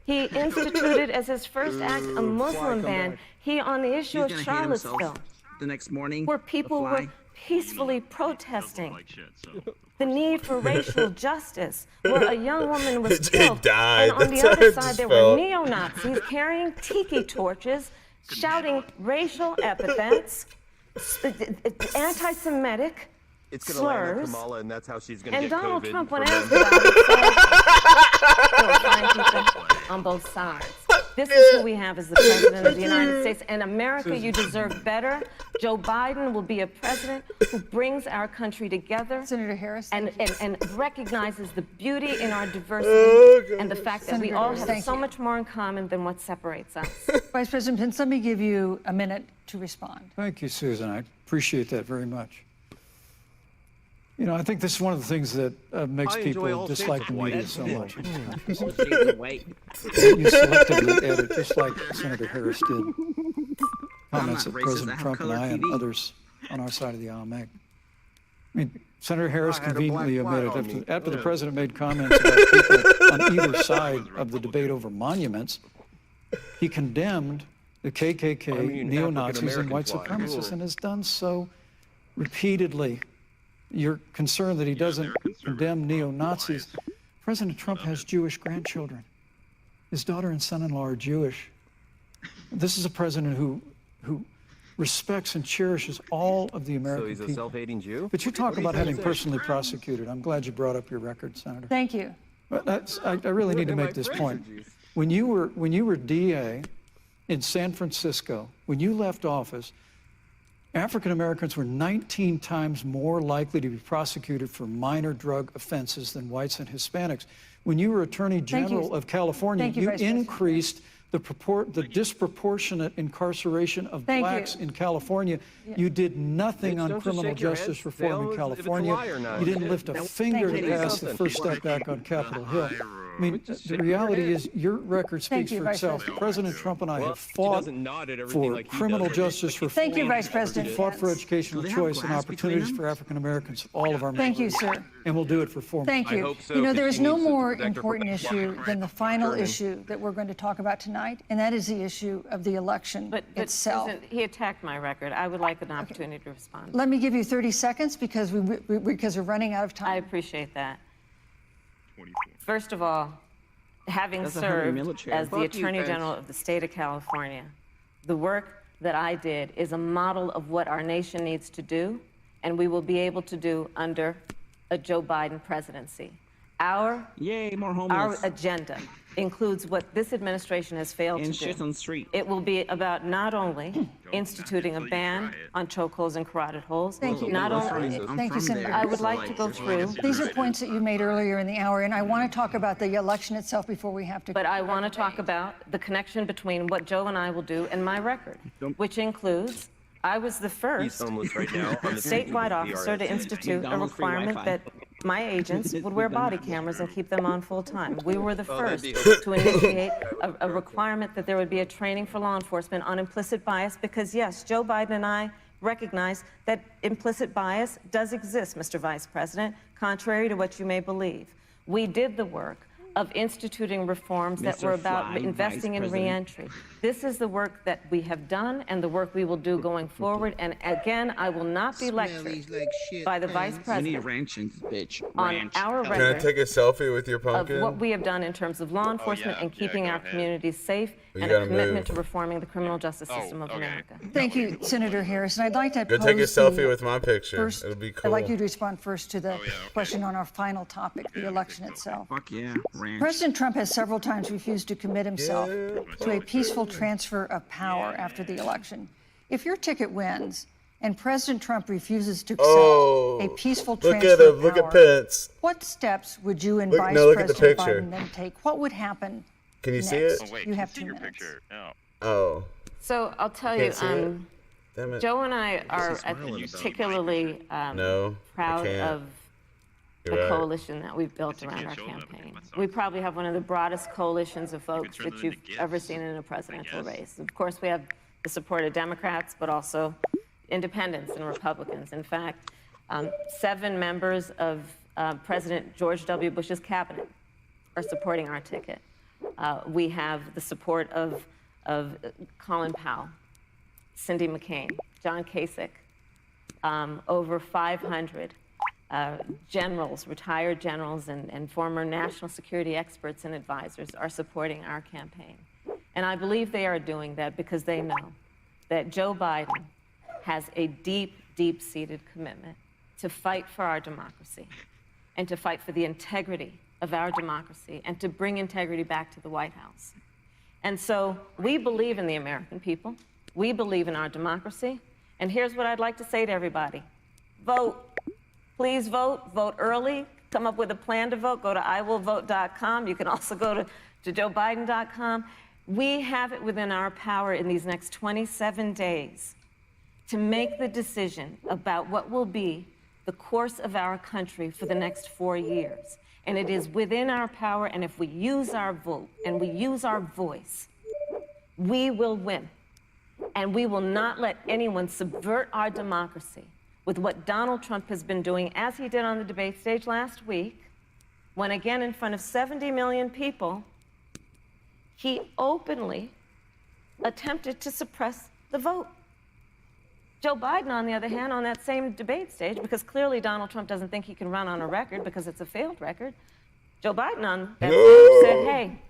He instituted as his first act a Muslim ban. He, on the issue of He's gonna hate himself Charlottesville, the next morning. where the people were fly. peacefully protesting Like shit, so. the need for racial justice, where a young woman was It killed. died. And on the That's how other it side, just there felt. were neo-Nazis carrying tiki torches, shouting racial epithets, anti-Semitic It's going to land on slurs. Kamala, and that's how she's going to And get Donald COVID Trump, for when men. asked about it, said there were fine people on both sides. This is who we have as the President of the United States. And America, you deserve better. Joe Biden will be a president who brings our country together Senator Harris. and recognizes the beauty in our diversity Oh, and the fact that we Senator all Harris, have thank so you. much more in common than what separates us. Vice President Pence, let me give you a minute to respond. Thank you, Susan. I appreciate that very much. You know, I think this is one of the things that makes I enjoy people all dislike shades the of white. media so much. Shades of white. You selectively edit, just like Senator Harris did. Comments that racist. I President have Trump and color I and TV. others on our side of the aisle make. I mean, Senator Harris I had a conveniently black fly admitted on me. after the president made comments about people on either side of the debate over monuments, he condemned the KKK, I mean, neo-Nazis, and African-American white fly. supremacists, Cool. and has done so repeatedly. You're concerned that he doesn't they're conservative condemn neo-Nazis. President Trump has Jewish grandchildren. His daughter and son-in-law are Jewish. This is a president who respects and cherishes all of the American So he's a people. self-hating Jew? But you talk about having personally prosecuted. I'm glad you brought up your record, Senator. Thank you. But I really need to make this point. When you were DA in San Francisco, when you left office, African Americans were 19 times more likely to be prosecuted for minor drug offenses than whites and Hispanics. When you were Attorney General of California, Thank you, you Vice President. increased the disproportionate incarceration of Thank blacks you. in California. You did nothing Bitch, on don't just criminal shake your justice head. reform Tell in if it's a California. lie or not. You didn't lift a finger Thank to you. pass the first step back on Capitol Hill. I mean, the reality is your record Thank speaks you, for Vice itself. President. President Trump and I Well, have she fought doesn't nod at everything for like he criminal does. justice reform. Thank you, Vice President. We fought for educational Do they have choice and glass between opportunities them? for African Americans, all of our Thank you, members. sir. And we'll do it for 4 Thank you. hope so, You know, 'cause there she is no needs to more protect her from important the issue clock. than the final Turning. issue that we're going to talk about tonight, and that is the issue of the election But itself. Susan, he attacked my record. I would like an opportunity to respond. Let me give you 30 seconds because we're running out of I time. appreciate that. 24. First of all, having That's a heavy served military. as the Fuck you, Attorney Pence. General of the state of California, the work that I did is a model of what our nation needs to do, and we will be able to do under a Joe Biden presidency. Our Yay, more Our homeless. agenda includes what this administration has failed And to shit do. on the street. It will be about not only instituting a ban on chokeholds and carotid holes, Thank you. not only Thank you, Senator. I would like to go through, These are points that you made earlier in the hour, and I want to talk about the election itself before we have to. but I want to talk about the connection between what Joe and I will do and my record, which includes I was the He's first homeless right now on the street statewide with officer to PRS. institute a McDonald's free requirement Wi-Fi. that my agents would wear body cameras and keep them on full time. We were the that'd first be- to initiate a requirement that there would be a training for law enforcement on implicit bias because, yes, Joe Biden and I recognize that implicit bias does exist, Mr. Vice President, contrary to what you may believe. We did the work of instituting reforms that Mr. were about Fly, investing Vice in President. reentry. This is the work that we have done and the work we will do going forward. And again, I will not be lectured Smellies like shit, by the Vice Pence. We need President ranch in this bitch. on Ranch. our Can I record take a selfie with your of pumpkin? what we have done in terms of law enforcement yeah, and keeping go our ahead. communities safe You and a gotta commitment move. to reforming the criminal justice system of okay. America. Thank you, Senator Harris. And I'd like to Go pose take a selfie the with my picture. first. It'll be I'd cool. like you to respond first to the okay. question on our final topic, the election itself. Fuck yeah, ranch. President Trump has several times refused to commit himself Yeah. to a peaceful transfer of power after the election. If your ticket wins and President Trump refuses to accept Oh, a peaceful look transfer at him. of Look power, at Pence. what steps would you and Look- Vice no, look at the President picture. Biden then take? What would happen Can you next? see it? Oh, wait, You can have see 2 your minutes. picture. Oh. Oh, So I'll tell you, can't see it. Damn it. Joe and I are smiling about particularly No, I proud can't. of You're the right. coalition that we've built you around can't our show them. campaign. That sucks. We probably have one of the broadest coalitions of folks turn that them you've into gifts, ever seen in a presidential guess. race. Of course, we have the support of Democrats, but also independents and Republicans. In fact, 7 members of President George W. Bush's cabinet are supporting our ticket. We have the support of Colin Powell, Cindy McCain, John Kasich, over 500 generals, retired generals, and former national security experts and advisors are supporting our campaign. And I believe they are doing that because they know that Joe Biden has a deep, deep-seated commitment to fight for our democracy and to fight for the integrity of our democracy and to bring integrity back to the White House. And so we believe in the American people. We believe in our democracy. And here's what I'd like to say to everybody. Vote. Please vote. Vote early. Come up with a plan to vote. Go to iwillvote.com. You can also go to joebiden.com. We have it within our power in these next 27 days to make the decision about what will be the course of our country for the next 4 years. And it is within our power, and if we use our vote and we use our voice, we will win. And we will not let anyone subvert our democracy with what Donald Trump has been doing, as he did on the debate stage last week, when again in front of 70 million people, he openly attempted to suppress the vote. Joe Biden, on the other hand, on that same debate stage, because clearly Donald Trump doesn't think he can run on a record because it's a failed record, Joe Biden on that stage said, hey,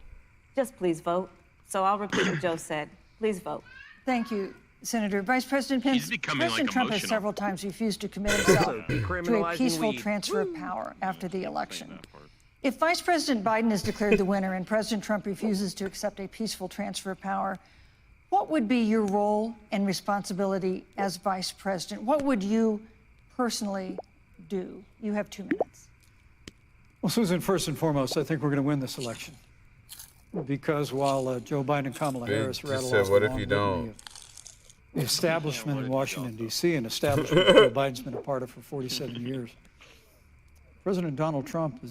just please vote. So I'll repeat what Joe said. Please vote. Thank you, Senator. Vice President Pence, He's becoming, President like, Trump has emotional. several times refused to commit himself to a decriminalizing peaceful weed. transfer of power after the election. If Vice President Biden is declared the winner and President Trump refuses to accept a peaceful transfer of power, what would be your role and responsibility as Vice President? What would you personally do? You have 2 minutes. Well, Susan, first and foremost, I think we're going to win this election. Because while Joe Biden and Kamala Harris just rattle said, off what the if long you litany don't? of the establishment in Washington, D.C., an establishment that Joe Biden's been a part of for 47 years, President Donald Trump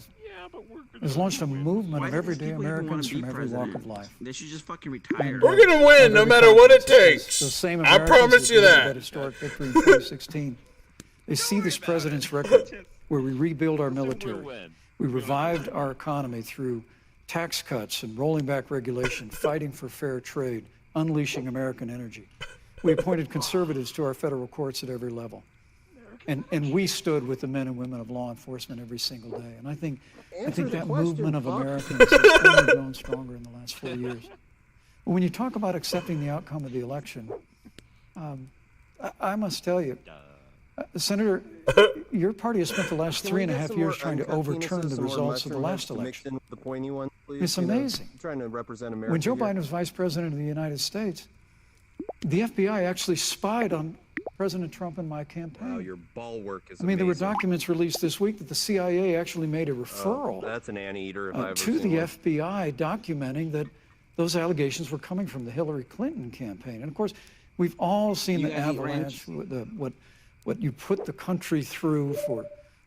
has launched a movement Why of do these everyday people even wanna Americans be from every walk president? of life. They should just fucking retire. We're going to win no matter what it takes. Those same I Americans promise you delivered that. historic victory in 2016. They see this president's record where we rebuild our military. We revived our economy through tax cuts and rolling back regulation, fighting for fair trade, unleashing American energy. We appointed conservatives to our federal courts at every level. And we stood with the men and women of law enforcement every single day. And I think that movement of Americans has only grown stronger in the last 4 years. But when you talk about accepting the outcome of the election, I must tell you, Senator, your party has spent the last 3.5 years trying to overturn the results of the last election. It's amazing. Trying to represent America. When Joe Biden was vice president of the United States, the FBI actually spied on President Trump and my campaign. Wow, your ball work is I mean, there were amazing. documents released this week that the CIA actually made a referral That's an anteater if I've ever to seen the one. FBI documenting that those allegations were coming from the Hillary Clinton campaign. And of course, we've all seen You the gotta eat avalanche, what you put the country through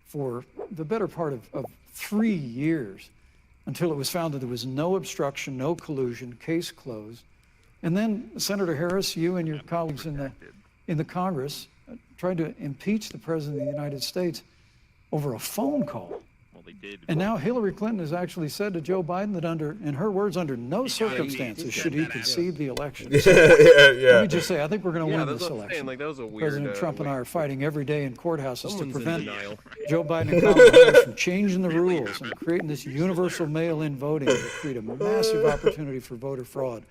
for the better part of 3 years until it was found that there was no obstruction, no collusion, case closed. And then Senator Harris, you and your colleagues in the Congress tried to impeach the President of the United States over a phone call. Well, they did. And now Hillary Clinton has actually said to Joe Biden that in her words, under no circumstances should he concede the election. So let me just say, I think we're going to win that's this what I'm saying. election. Like, that was a weird. President Trump and I are fighting every day in courthouses to Someone's in prevent denial. Joe Biden and Kamala Harris from changing the rules and creating this universal mail-in voting to create a massive opportunity for voter fraud.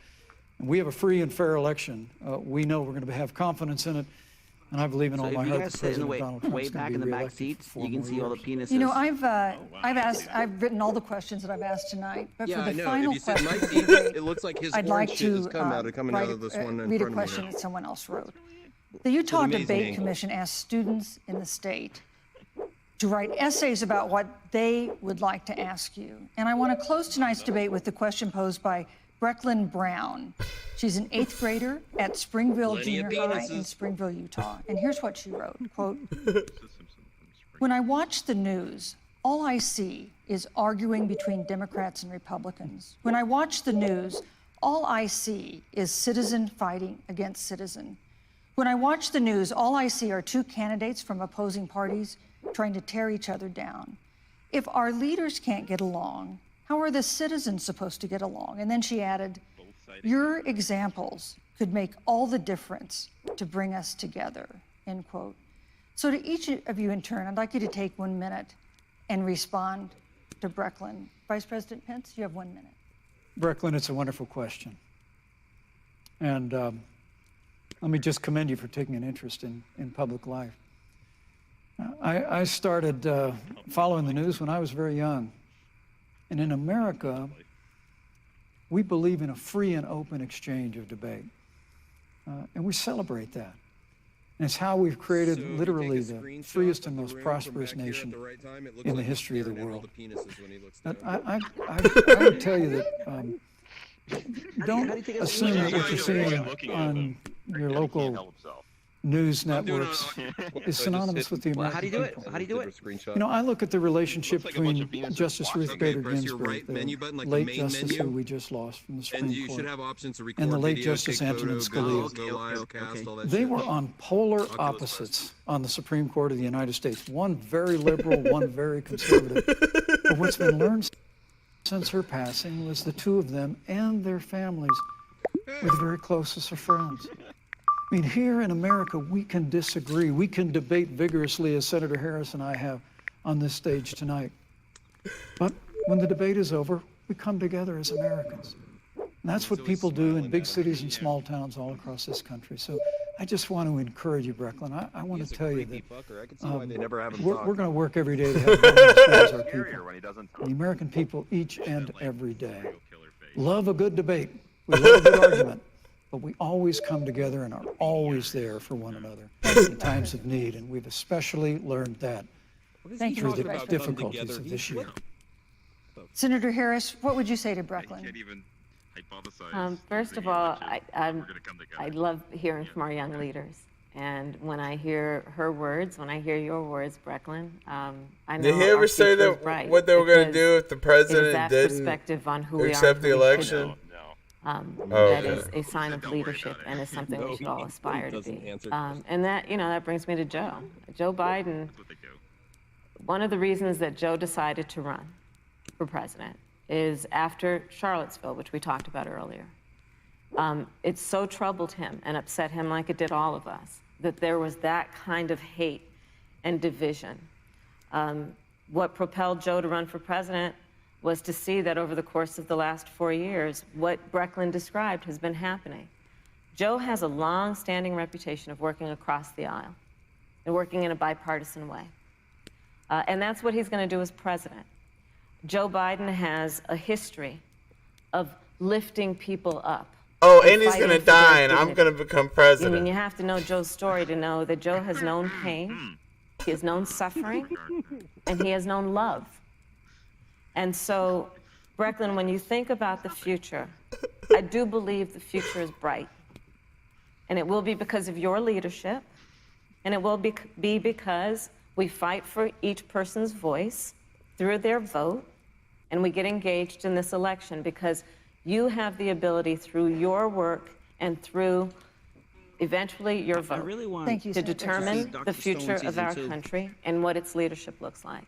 And we have a free and fair election. We know we're going to have confidence in it. And I believe in So all if my you heart guys that sit in the President way, Donald Trump way is going back to in be the back reelected seats, for 4 you can more see all the years. penises. You know, I've written all the questions that I've asked tonight, but Yeah, for I the know. final If you said question, my seat, it looks like his I'd orange like shit is to coming out of this one in read a front question of me. that someone else wrote. The Utah amazing Debate angle. Commission asked students in the state to write essays about what they would like to ask you. And I want to close tonight's debate with the question posed by Brecklin Brown. She's an 8th grader at Springville Plenty of Junior High in penises. Springville, Utah. And here's what she wrote, quote, "When I watch the news, all I see is arguing between Democrats and Republicans. When I watch the news, all I see is citizen fighting against citizen. When I watch the news, all I see are 2 candidates from opposing parties trying to tear each other down. If our leaders can't get along, how are the citizens supposed to get along?" And then she added, "Your examples could make all the difference to bring us together," end quote. So to each of you in turn, I'd like you to take 1 minute and respond to Brecklin. Vice President Pence, you have 1 minute. Brecklin, it's a wonderful question. And let me just commend you for taking an interest in public life. I started following the news when I was very young. And in America, we believe in a free and open exchange of debate. And we celebrate that. And it's how we've created So if you literally take a the screenshot freest of and the most room from prosperous back here at nation the right time, it looks in the like he's history of the staring at all world. the penises when he looks But down. I would tell you that don't how do you think assume that what you're Yeah, seeing looking at on your local news networks is synonymous with the Well, American how do you do it? people. How do you do it? Screenshot. You know, I look at the relationship Looks like a bunch of between penises Justice watching. Ruth Okay, Bader press your Ginsburg, right menu the button, like the late main justice menu. who we just lost from the And Supreme you should Court, have options to record and the late video, Justice take Antonin photo, Scalia. go live, cast, all that They shit. were on polar Oculus opposites on the Supreme Court of the United States. One very liberal, one very conservative. But what's been learned since her passing was the 2 of them and their families were the very closest of friends. I mean, here in America, we can disagree. We can debate vigorously, as Senator Harris and I have on this stage tonight. But when the debate is over, we come together as Americans. And that's what people do in big cities and small towns all across this country. So I just want to encourage you, Brecklin. I want to tell you that we're we're going to work every day to have moments as our people, when he doesn't the American people, each and every day. Love a good debate. We love a good argument. But we always come together and are always there for one another in times of need. And we've especially learned that Thank you, through Mr. the Vice President. difficulties of this year. Senator Harris, what would you say to can't Brecklin? even hypothesize. First of all, I love hearing from our young leaders. And when I hear her words, when I hear your words, Brecklin, I know Did he ever our say future is that bright what they were going to because do if the it is president that didn't perspective on who we are accept and the who we should election? be. That okay. is a sign of leadership and is something we should all aspire to be. And that, that brings me to Joe. Joe Biden, one of the reasons that Joe decided to run for president is after Charlottesville, which we talked about earlier. It so troubled him and upset him like it did all of us, that there was that kind of hate and division. What propelled Joe to run for president was to see that over the course of the last 4 years, what Brecklin described has been happening. Joe has a long-standing reputation of working across the aisle and working in a bipartisan way. And that's what he's going to do as president. Joe Biden has a history of lifting people up. Oh, and he's going to die, and I'm going to become president. I mean, you have to know Joe's story to know that Joe has known pain, he has known suffering, and he has known love. And so, Brecklin, when you think about the future, I do believe the future is bright. And it will be because of your leadership, and it will be because we fight for each person's voice through their vote, and we get engaged in this election because you have the ability through your work and through eventually your vote Thank you, to Senator. determine Dr. the future Stone of our season 2. country and what its leadership looks like.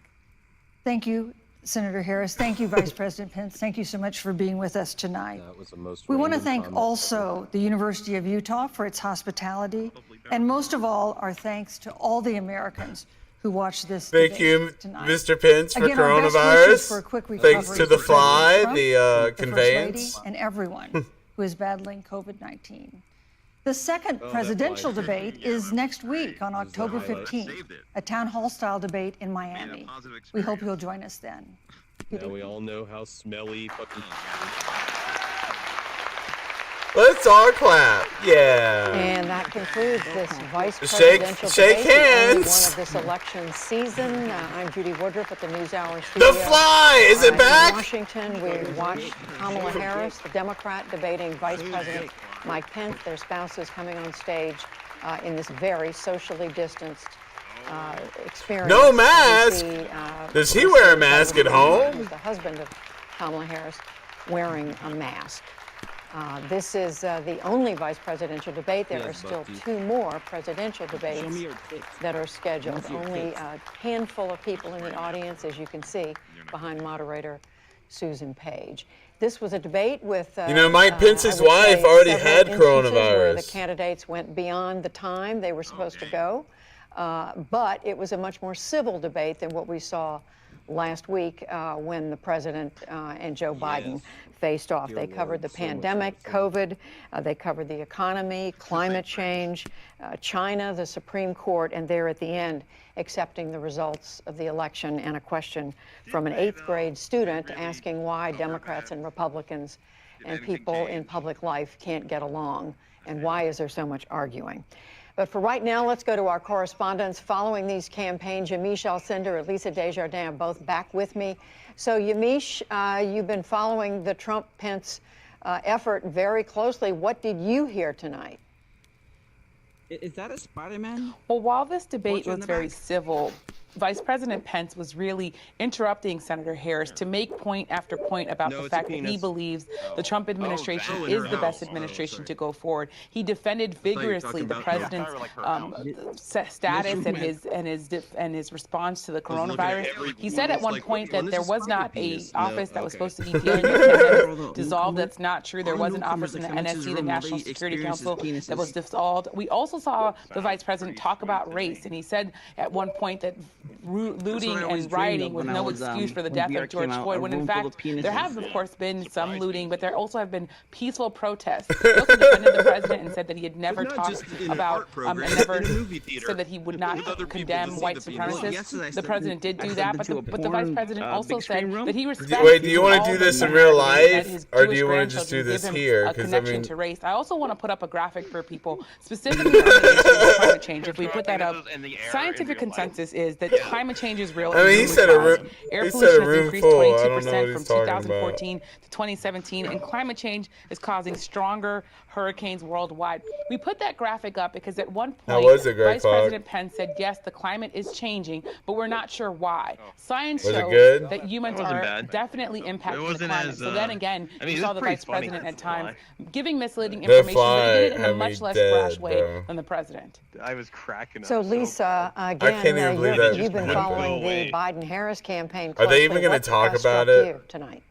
Thank you, Senator Harris. Thank you, Vice President Pence. Thank you so much for being with us tonight. That was the most We want to random thank comment. also the University of Utah for its hospitality, and most of all, our thanks to all the Americans who watched this Thank debate you, tonight. Mr. Pence, for Again, our best wishes for a coronavirus. quick recovery Thanks to for the fly, President the Trump, the conveyance. First Lady, and everyone who is battling COVID-19. The second presidential debate is next week on October 15th, a town hall-style debate in Miami. We hope you'll join us then. Now we all know how smelly fucking. Let's all clap. Yeah. And that concludes this vice Shake- presidential shake debate, the only hands. one of this election season. I'm Judy Woodruff at the NewsHour studio. The fly! Is it In back? Washington, we watched Kamala Harris, the Democrat, debating Vice President Mike Pence, their spouses coming on stage in this very socially distanced experience. No mask? We see, Does he wear a mask at home? who's the husband of Kamala Harris, wearing a mask. This is the only vice presidential debate. There are still 2 more presidential debates that are scheduled. Only a handful of people in the audience, as you can see, behind moderator Susan Page. This was a debate with, Mike Pence's I would wife say already several had instances where the coronavirus. candidates went beyond the time they were supposed to go. But it was a much more civil debate than what we saw last week when the president and Joe Biden faced off. They covered the pandemic, COVID, they covered the economy, climate change, China, the Supreme Court, and there at the end, accepting the results of the election and a question from an 8th grade student asking why Democrats and Republicans and people in public life can't get along and why is there so much arguing. But for right now, let's go to our correspondents following these campaigns. Yamiche Alcindor and Lisa Desjardins are both back with me. So, Yamiche, you've been following the Trump-Pence effort very closely. What did you hear tonight? Is that a Spider-Man? Well, while this debate Torture in was the very back? civil, Vice President Pence was really interrupting Senator Harris to make point after point about No, the it's a fact that he penis. belie's the Trump administration in is her the best house. administration to go forward. He defended vigorously the president's status and his response to the I was looking at coronavirus. every He said at penis, one like, point when that is there this was not a penis? office No, that was okay. supposed to be dealing with pandemics dissolved. All That's not true. There was an office in the newcomers that come into NSC, the the room, National they Security experience Council, his that was penises. dissolved. We also saw the vice president talk about race, and he said at one point that looting and rioting was no excuse for the death of George Floyd, when in fact there have, of course, been some looting, but there also have been peaceful protests. He also defended the president and said that he had never talked about and never said that he would not condemn white supremacists. The president did do that, but the vice president also said that he respects. Wait, do you want to do this in real life, or do you want to just do this here? Because I mean, to race. I also want to put up a graphic for people specifically on the issue of climate change. If we put that up, scientific consensus is that climate change is real. I mean, he said a room full. I don't know what he's talking about. 2014 to 2017, and climate change is causing stronger hurricanes worldwide. We put that graphic up because at one point, Vice President Pence said, yes, the climate is changing, but we're not sure why. Science shows that humans are definitely impacting the climate. So then again, you saw the Vice President at times giving misleading information, but he did it in a much less brash way than the president. I was cracking up. So Lisa, again, you've been following the Biden-Harris campaign closely. Are they even going to talk about it tonight?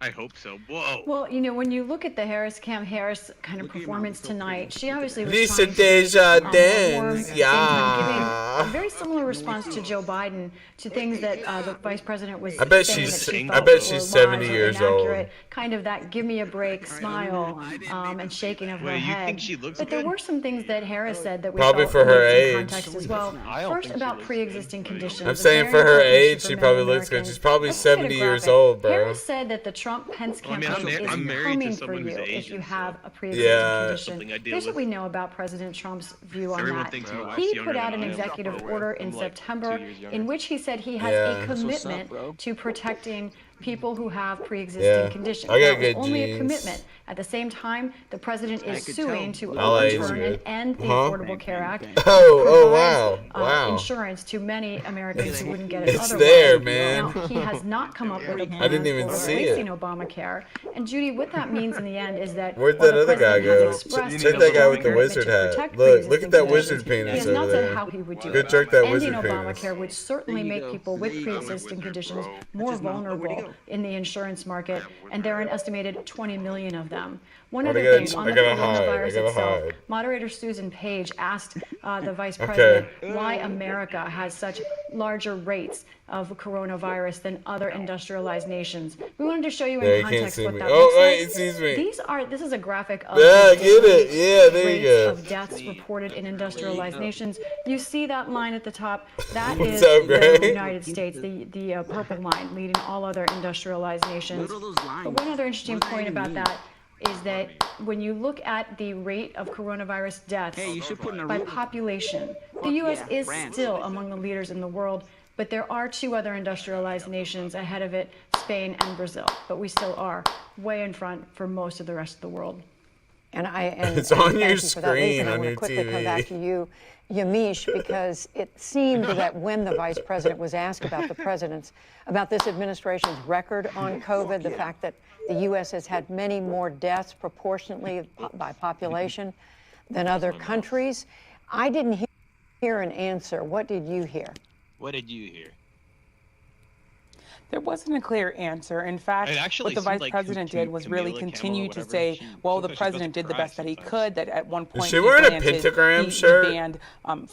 I hope so. Whoa. Well, you know, when you look at the Harris kind of performance tonight, she obviously was Lisa trying Desjardins, to yeah. giving a very similar response to Joe Biden to things that the vice president was I bet saying she's that she I felt bet were she's lies 70 or years inaccurate, old. kind of that give me a break smile and shaking of her head. Think she looks but good? there were some things that Harris said that we Probably felt for her needed age. some context as well. First, about pre-existing conditions. I'm saying for her age, she probably looks good. She's probably 70 years old, bro. Harris said that the Trump-Pence campaign is coming for you if you have a pre-existing condition. Here's what we know about President Trump's view on that. He put out an executive order in September in which he said he has a commitment to protecting people who have pre-existing conditions. I got That was good only a genes. commitment. At the same time, the president is suing to I'll age overturn you. and end the Affordable Care Act. Oh, wow. Wow. Insurance to many Americans who wouldn't get it It's otherwise. there, man. Now, he has not come up with a plan I didn't even for see it. replacing Obamacare. And Judy, what that means in the end is that Where'd while that the other guy president go? has expressed Check a that guy with the strong wizard commitment to hat. protect Look at pre-existing that conditions, wizard he penis has over not said there. how he would do Good it. jerk that Ending wizard penis. Obamacare would certainly make people with pre-existing conditions more vulnerable in the insurance market, and there are an estimated 20 million of them. One other thing, on the coronavirus itself, moderator Susan Page asked the vice president why America has such larger rates of coronavirus than other industrialized nations. We wanted to show you in context what that looks like. It sees me. This is a graphic of Yeah, get it. Yeah, there you rates go. of deaths reported in industrialized nations. You see that line at the top? That What's is up, the Grey? United States, the purple line leading all other industrialized nations. But one other interesting point about that is that when you look at the rate of coronavirus deaths by population, the U.S. is still among the leaders in the world, but there are two other industrialized nations ahead of it, Spain and Brazil. But we still are way in front for most of the rest of the world. It's on your screen on your TV. I want to quickly come back to you, Yamiche, because it seemed that when the vice president was asked about this administration's record on COVID, the fact that the U.S. has had many more deaths proportionately by population than other countries, I didn't hear an answer. What did you hear? What did you hear? There wasn't a clear answer. In fact, what the vice president did was really continue to say, well, the president did the best that he could, that at one point he wearing a pentagram shirt? He banned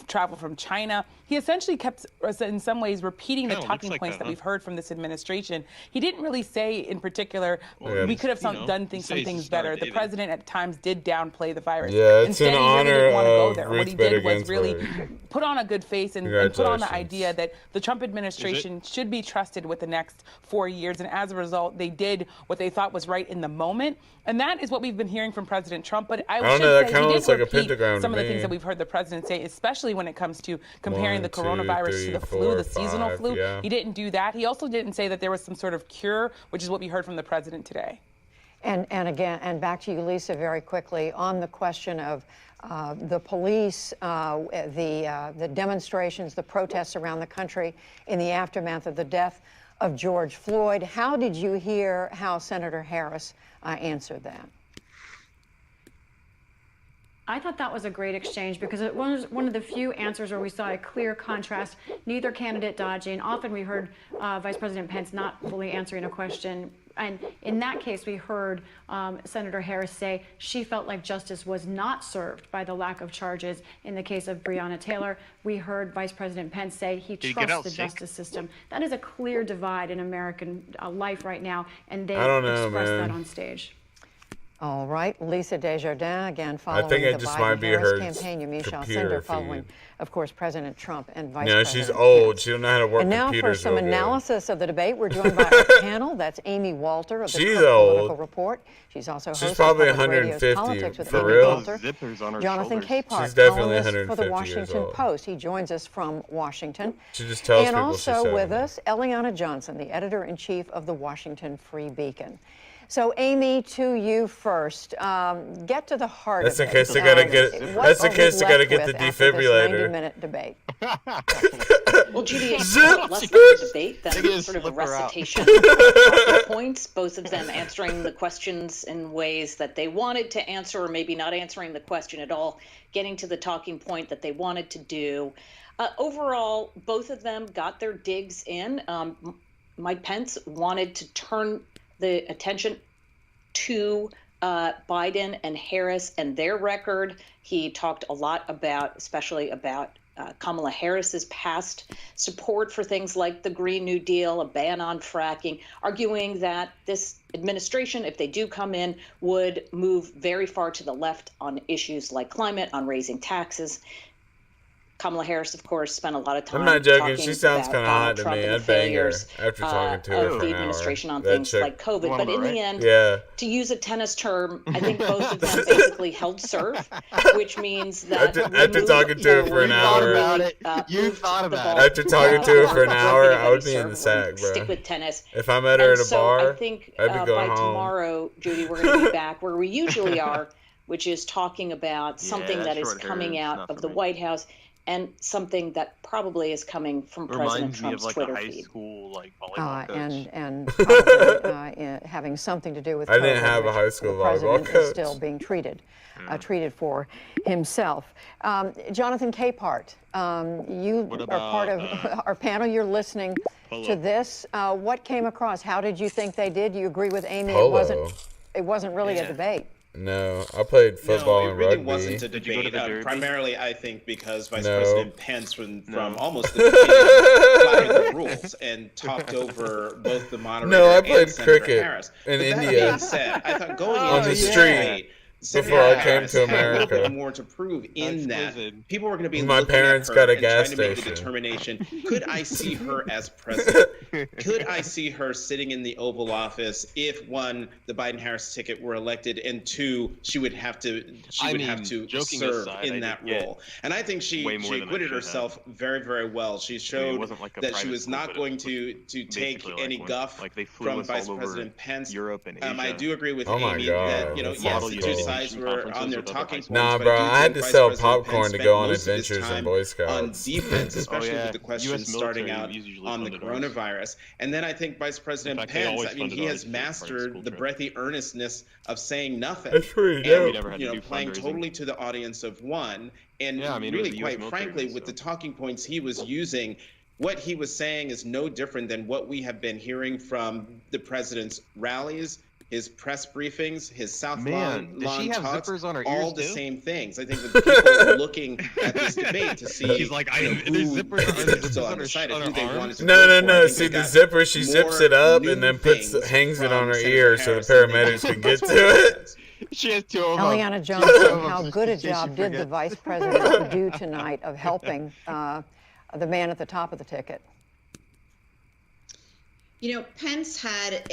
travel from China. He essentially kept, in some ways, repeating the talking points that we've heard from this administration. He didn't really say, in particular, we could have done some things better. The president at times did downplay the virus. Yeah, it's Instead, in he really honor didn't want to go of there. Ruth What he Bader did was really Ginsburg. put on a good face and put on the idea that the Trump administration should be trusted with the next 4 years. And as a result, they did what they thought was right in the moment. And that is what we've been hearing from President Trump. But I don't should know, that say kinda he looks didn't like a repeat pentagram some to of the me. things that we've heard the president say, especially when it comes to comparing the 1, 2, coronavirus 3, to the 4, flu, the seasonal 5, flu. yeah. He didn't do that. He also didn't say that there was some sort of cure, which is what we heard from the president today. And again, and back to you, Lisa, very quickly on the question of the police, the demonstrations, the protests around the country in the aftermath of the death of George Floyd. How did you hear how Senator Harris answered that? I thought that was a great exchange because it was one of the few answers where we saw a clear contrast, neither candidate dodging. Often we heard Vice President Pence not fully answering a question And in that case, we heard Senator Harris say she felt like justice was not served by the lack of charges in the case of Breonna Taylor. We heard Vice President Pence say he trusts the justice system. That is a clear divide in American life right now, and they expressed that on stage. All right, Lisa Desjardins again following the Biden-Harris campaign. Yamiche Alcindor following, of course, President Trump and Vice President she's old. Pence. She don't know how to work computers. And now for some analysis of the debate, we're joined by our panel. That's Amy Walter of the Political Report. She's also host of probably Public Radio's 150 Politics with for Amy real. Walter. Jonathan Capehart, she's definitely columnist for the 150 Washington years old. Post. He joins us from Washington. She just tells and people also she's with 70. us, Eliana Johnson, the editor-in-chief of the Washington Free Beacon. So, Amy, to you first. Get to the heart That's of in case it. they gotta get. That's in case they gotta get the defibrillator. 90-minute debate. Well, Judy, it's less of a debate than sort of a recitation of the points, both of them answering the questions in ways that they wanted to answer, or maybe not answering the question at all, getting to the talking point that they wanted to do. Overall, both of them got their digs in. Mike Pence wanted to turn the attention to Biden and Harris and their record. He talked a lot about, especially about Kamala Harris's past support for things like the Green New Deal, a ban on fracking, arguing that this administration, if they do come in, would move very far to the left on issues like climate, on raising taxes. Kamala Harris, of course, spent a lot of time. I'm not joking. Talking she sounds kind of hot to Trump me. and the I'd bang her failures, after talking to her of for the an administration hour. on things like COVID. But in the end, to use a tennis term, I think both of them basically held serve, which means that after talking to her for an hour, after talking to her for an hour, I would be in the sack, bro. Stick with tennis. If I met her at a bar, I think I'd be going by home. Tomorrow, Judy, we're going to be back where we usually are, which is talking about something that is coming out of the White House. And something that probably is coming from President Trump's Twitter feed. And probably having something to do with I didn't COVID, have a high school the volleyball president is coach. still being treated for himself. Jonathan Capehart, you are part of our panel. You're listening to this. What came across? How did you think they did? You agree with Amy? It wasn't really a debate. No, I played football and really rugby. Wasn't a debate. Primarily, I think because Vice No. President Pence, from almost the beginning, flattered the rules and talked over both the moderator No, I played and Senator cricket Harris. in But India. That being said, I thought going On into the this street. debate, Before I came Harris to had a little America. bit more to prove in that people were going to be My looking parents at her got a and gas trying to make the station. determination: could I see her as president? Could I see her sitting in the Oval Office if one, the Biden-Harris ticket were elected, and two, she would have to serve in that role? And I think she acquitted herself very, very well. She showed that she was not going to take any guff from Vice President Pence. I do agree with Amy that yes, the two sides were on their talking points. Nah, but bro, do I had think to sell Vice President popcorn Pence to spent go on most of his adventures in time Boy on Scouts. defense, especially with the questions starting out on the coronavirus. And then I think Vice President Pence, he has mastered the breathy earnestness of saying nothing. That's pretty dope. And, playing totally to the audience of one. And really, quite frankly, with the talking points he was using, what he was saying is no different than what we have been hearing from the president's rallies, his press briefings, his South Lawn talks, all the same things. I think that people are looking at this debate to see who still undecided who they wanted to vote for. No. See the zipper, she zips it up and then hangs it on her ear so the paramedics can get to it. She has two of them. Eliana Johnson, how good a job did the vice president do tonight of helping the man at the top of the ticket? Pence had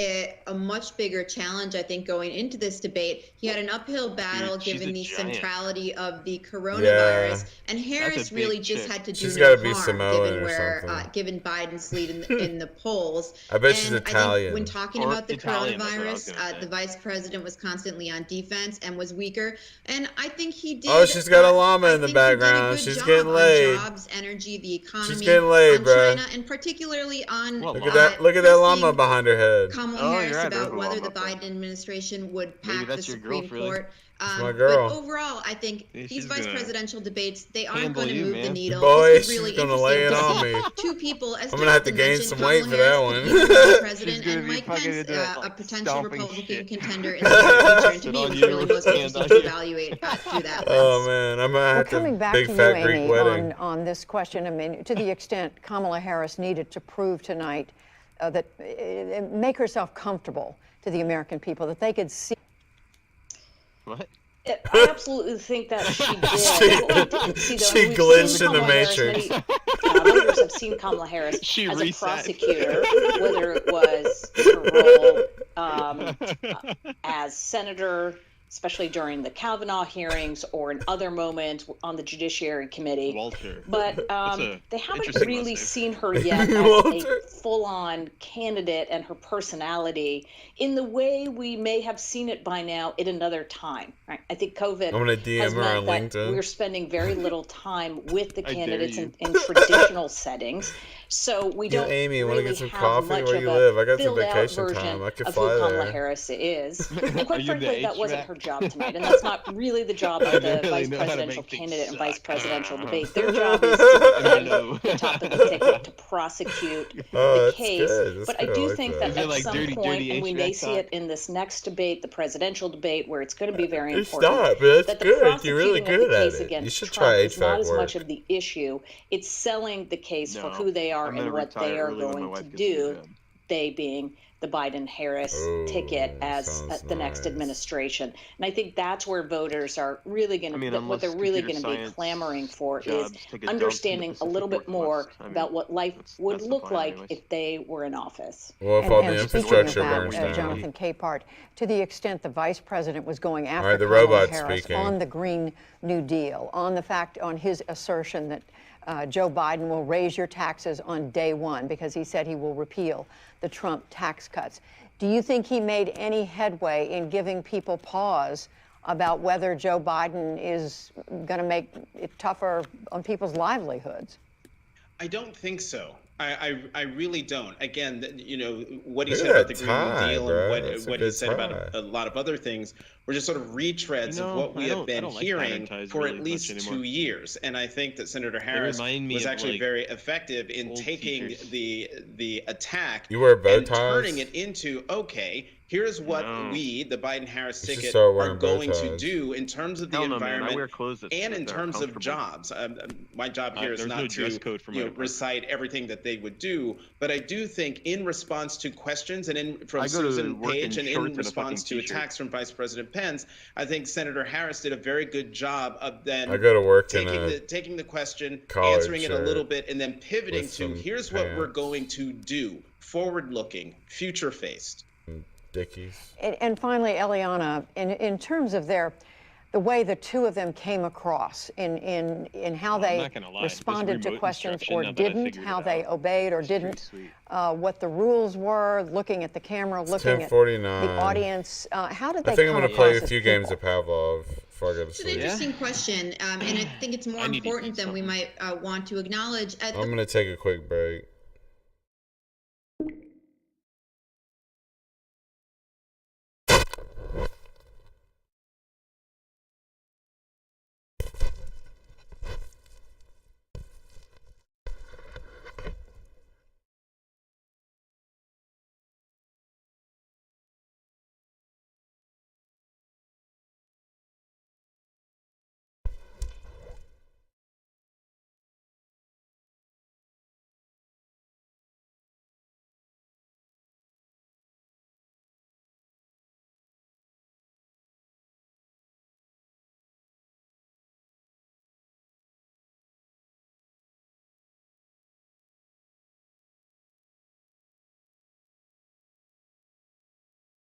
a much bigger challenge, I think, going into this debate. He had an uphill battle given the centrality of the coronavirus, and Harris really just had to do no harm given Biden's lead in the polls. I bet she's Italian. I think when talking about the coronavirus, the vice president was constantly on defense and was weaker, and I think he did. Oh, she's got a llama in the background. She's getting laid. Jobs, energy, the economy, she's getting laid, on bro. China, and particularly on look at that that llama behind her head. Kamala Harris about whether the Biden administration would pack the Supreme Court. My girl. But overall, I think these vice presidential debates, they aren't going to move the needle. Boy, This is really she's gonna lay it on me. Two people, as I'm gonna have to gain Jonathan some mentioned, weight for that Kamala one. Harris, the vice president, and Mike Pence, a potential Republican contender in the future. And to me, it's really most interesting to evaluate through that lens. Oh man, I'm gonna have coming to back big to fat you, Greek Amy, wedding. on this question, I mean, to the extent Kamala Harris needed to prove tonight that make herself comfortable to the American people, that they could see. What? I absolutely think that she did. She glitched in the Matrix. Voters have seen Kamala Harris as a prosecutor, whether it was her role as senator, especially during the Kavanaugh hearings or in other moments on the Judiciary Committee. But they haven't really seen her yet as a full-on candidate and her personality in the way we may have seen it by now at another time. Right? I think COVID has meant that LinkedIn. we're spending very little time with the candidates in traditional settings. So we don't Amy, really get some have coffee? much Where of you a live? I got some filled-out vacation version time. I could of fly who Kamala there. Harris is. And quite you frankly, the that wasn't HVAC? her job tonight, and that's not really the job of the really vice know how to presidential make things candidate and suck. vice presidential debate. Their job is to defend the top of the ticket, to prosecute the that's case. good. That's But I good. I do like think that. that Is it at like some dirty, point, dirty and we may HVAC see talk? it in this next debate, the presidential debate, where it's going to be very Hey, important. stop. That's that the good. You're really prosecuting of good the at case it. You against should Trump try is not HVAC as much work. of the issue. It's selling the case for No, who they are I'm and gonna what they retire are early when my going to wife gets a do. job. They being the Biden-Harris ticket as sounds the next nice. administration. And I think that's where voters are really going to, what unless they're really computer going to be science clamoring for is jobs take a dump in the understanding a Pacific little bit more Northwest. I mean, about what life would that's the look plan like anyways. if they were in office. Well, if all the speaking infrastructure of that, burns down. Jonathan Capehart, to the extent the vice president was going after right, the Kamala robot's Harris speaking. on the Green New Deal, on his assertion that Joe Biden will raise your taxes on day one because he said he will repeal the Trump tax cuts. Do you think he made any headway in giving people pause about whether Joe Biden is going to make it tougher on people's livelihoods? I don't think so. I really don't. Again, what he said about the Green New Deal and what he said about a lot of other things were just sort of retreads of what we have been hearing for at least 2 years. And I think that Senator Harris was actually very effective in taking the attack and turning it into, okay, here's what we, the Biden-Harris ticket, are going to do in terms of the environment and in terms of jobs. My job here is not to recite everything that they would do, but I do think in response to questions and from Susan Page and in response to attacks from Vice President Pence, I think Senator Harris did a very good job of then taking the question, answering it a little bit, and then pivoting to here's what we're going to do, forward-looking, future-faced. Dickies. And finally, Eliana, in terms of the way the two of them came across in how they responded to questions or didn't, how they obeyed or didn't, what the rules were, looking at the camera, looking at the audience, how did they I think I'm come going to play a across few as games people? of Pavlov before I go to It's an sleep. interesting question, and I think it's more important than we might want to acknowledge. I'm going to take a quick break.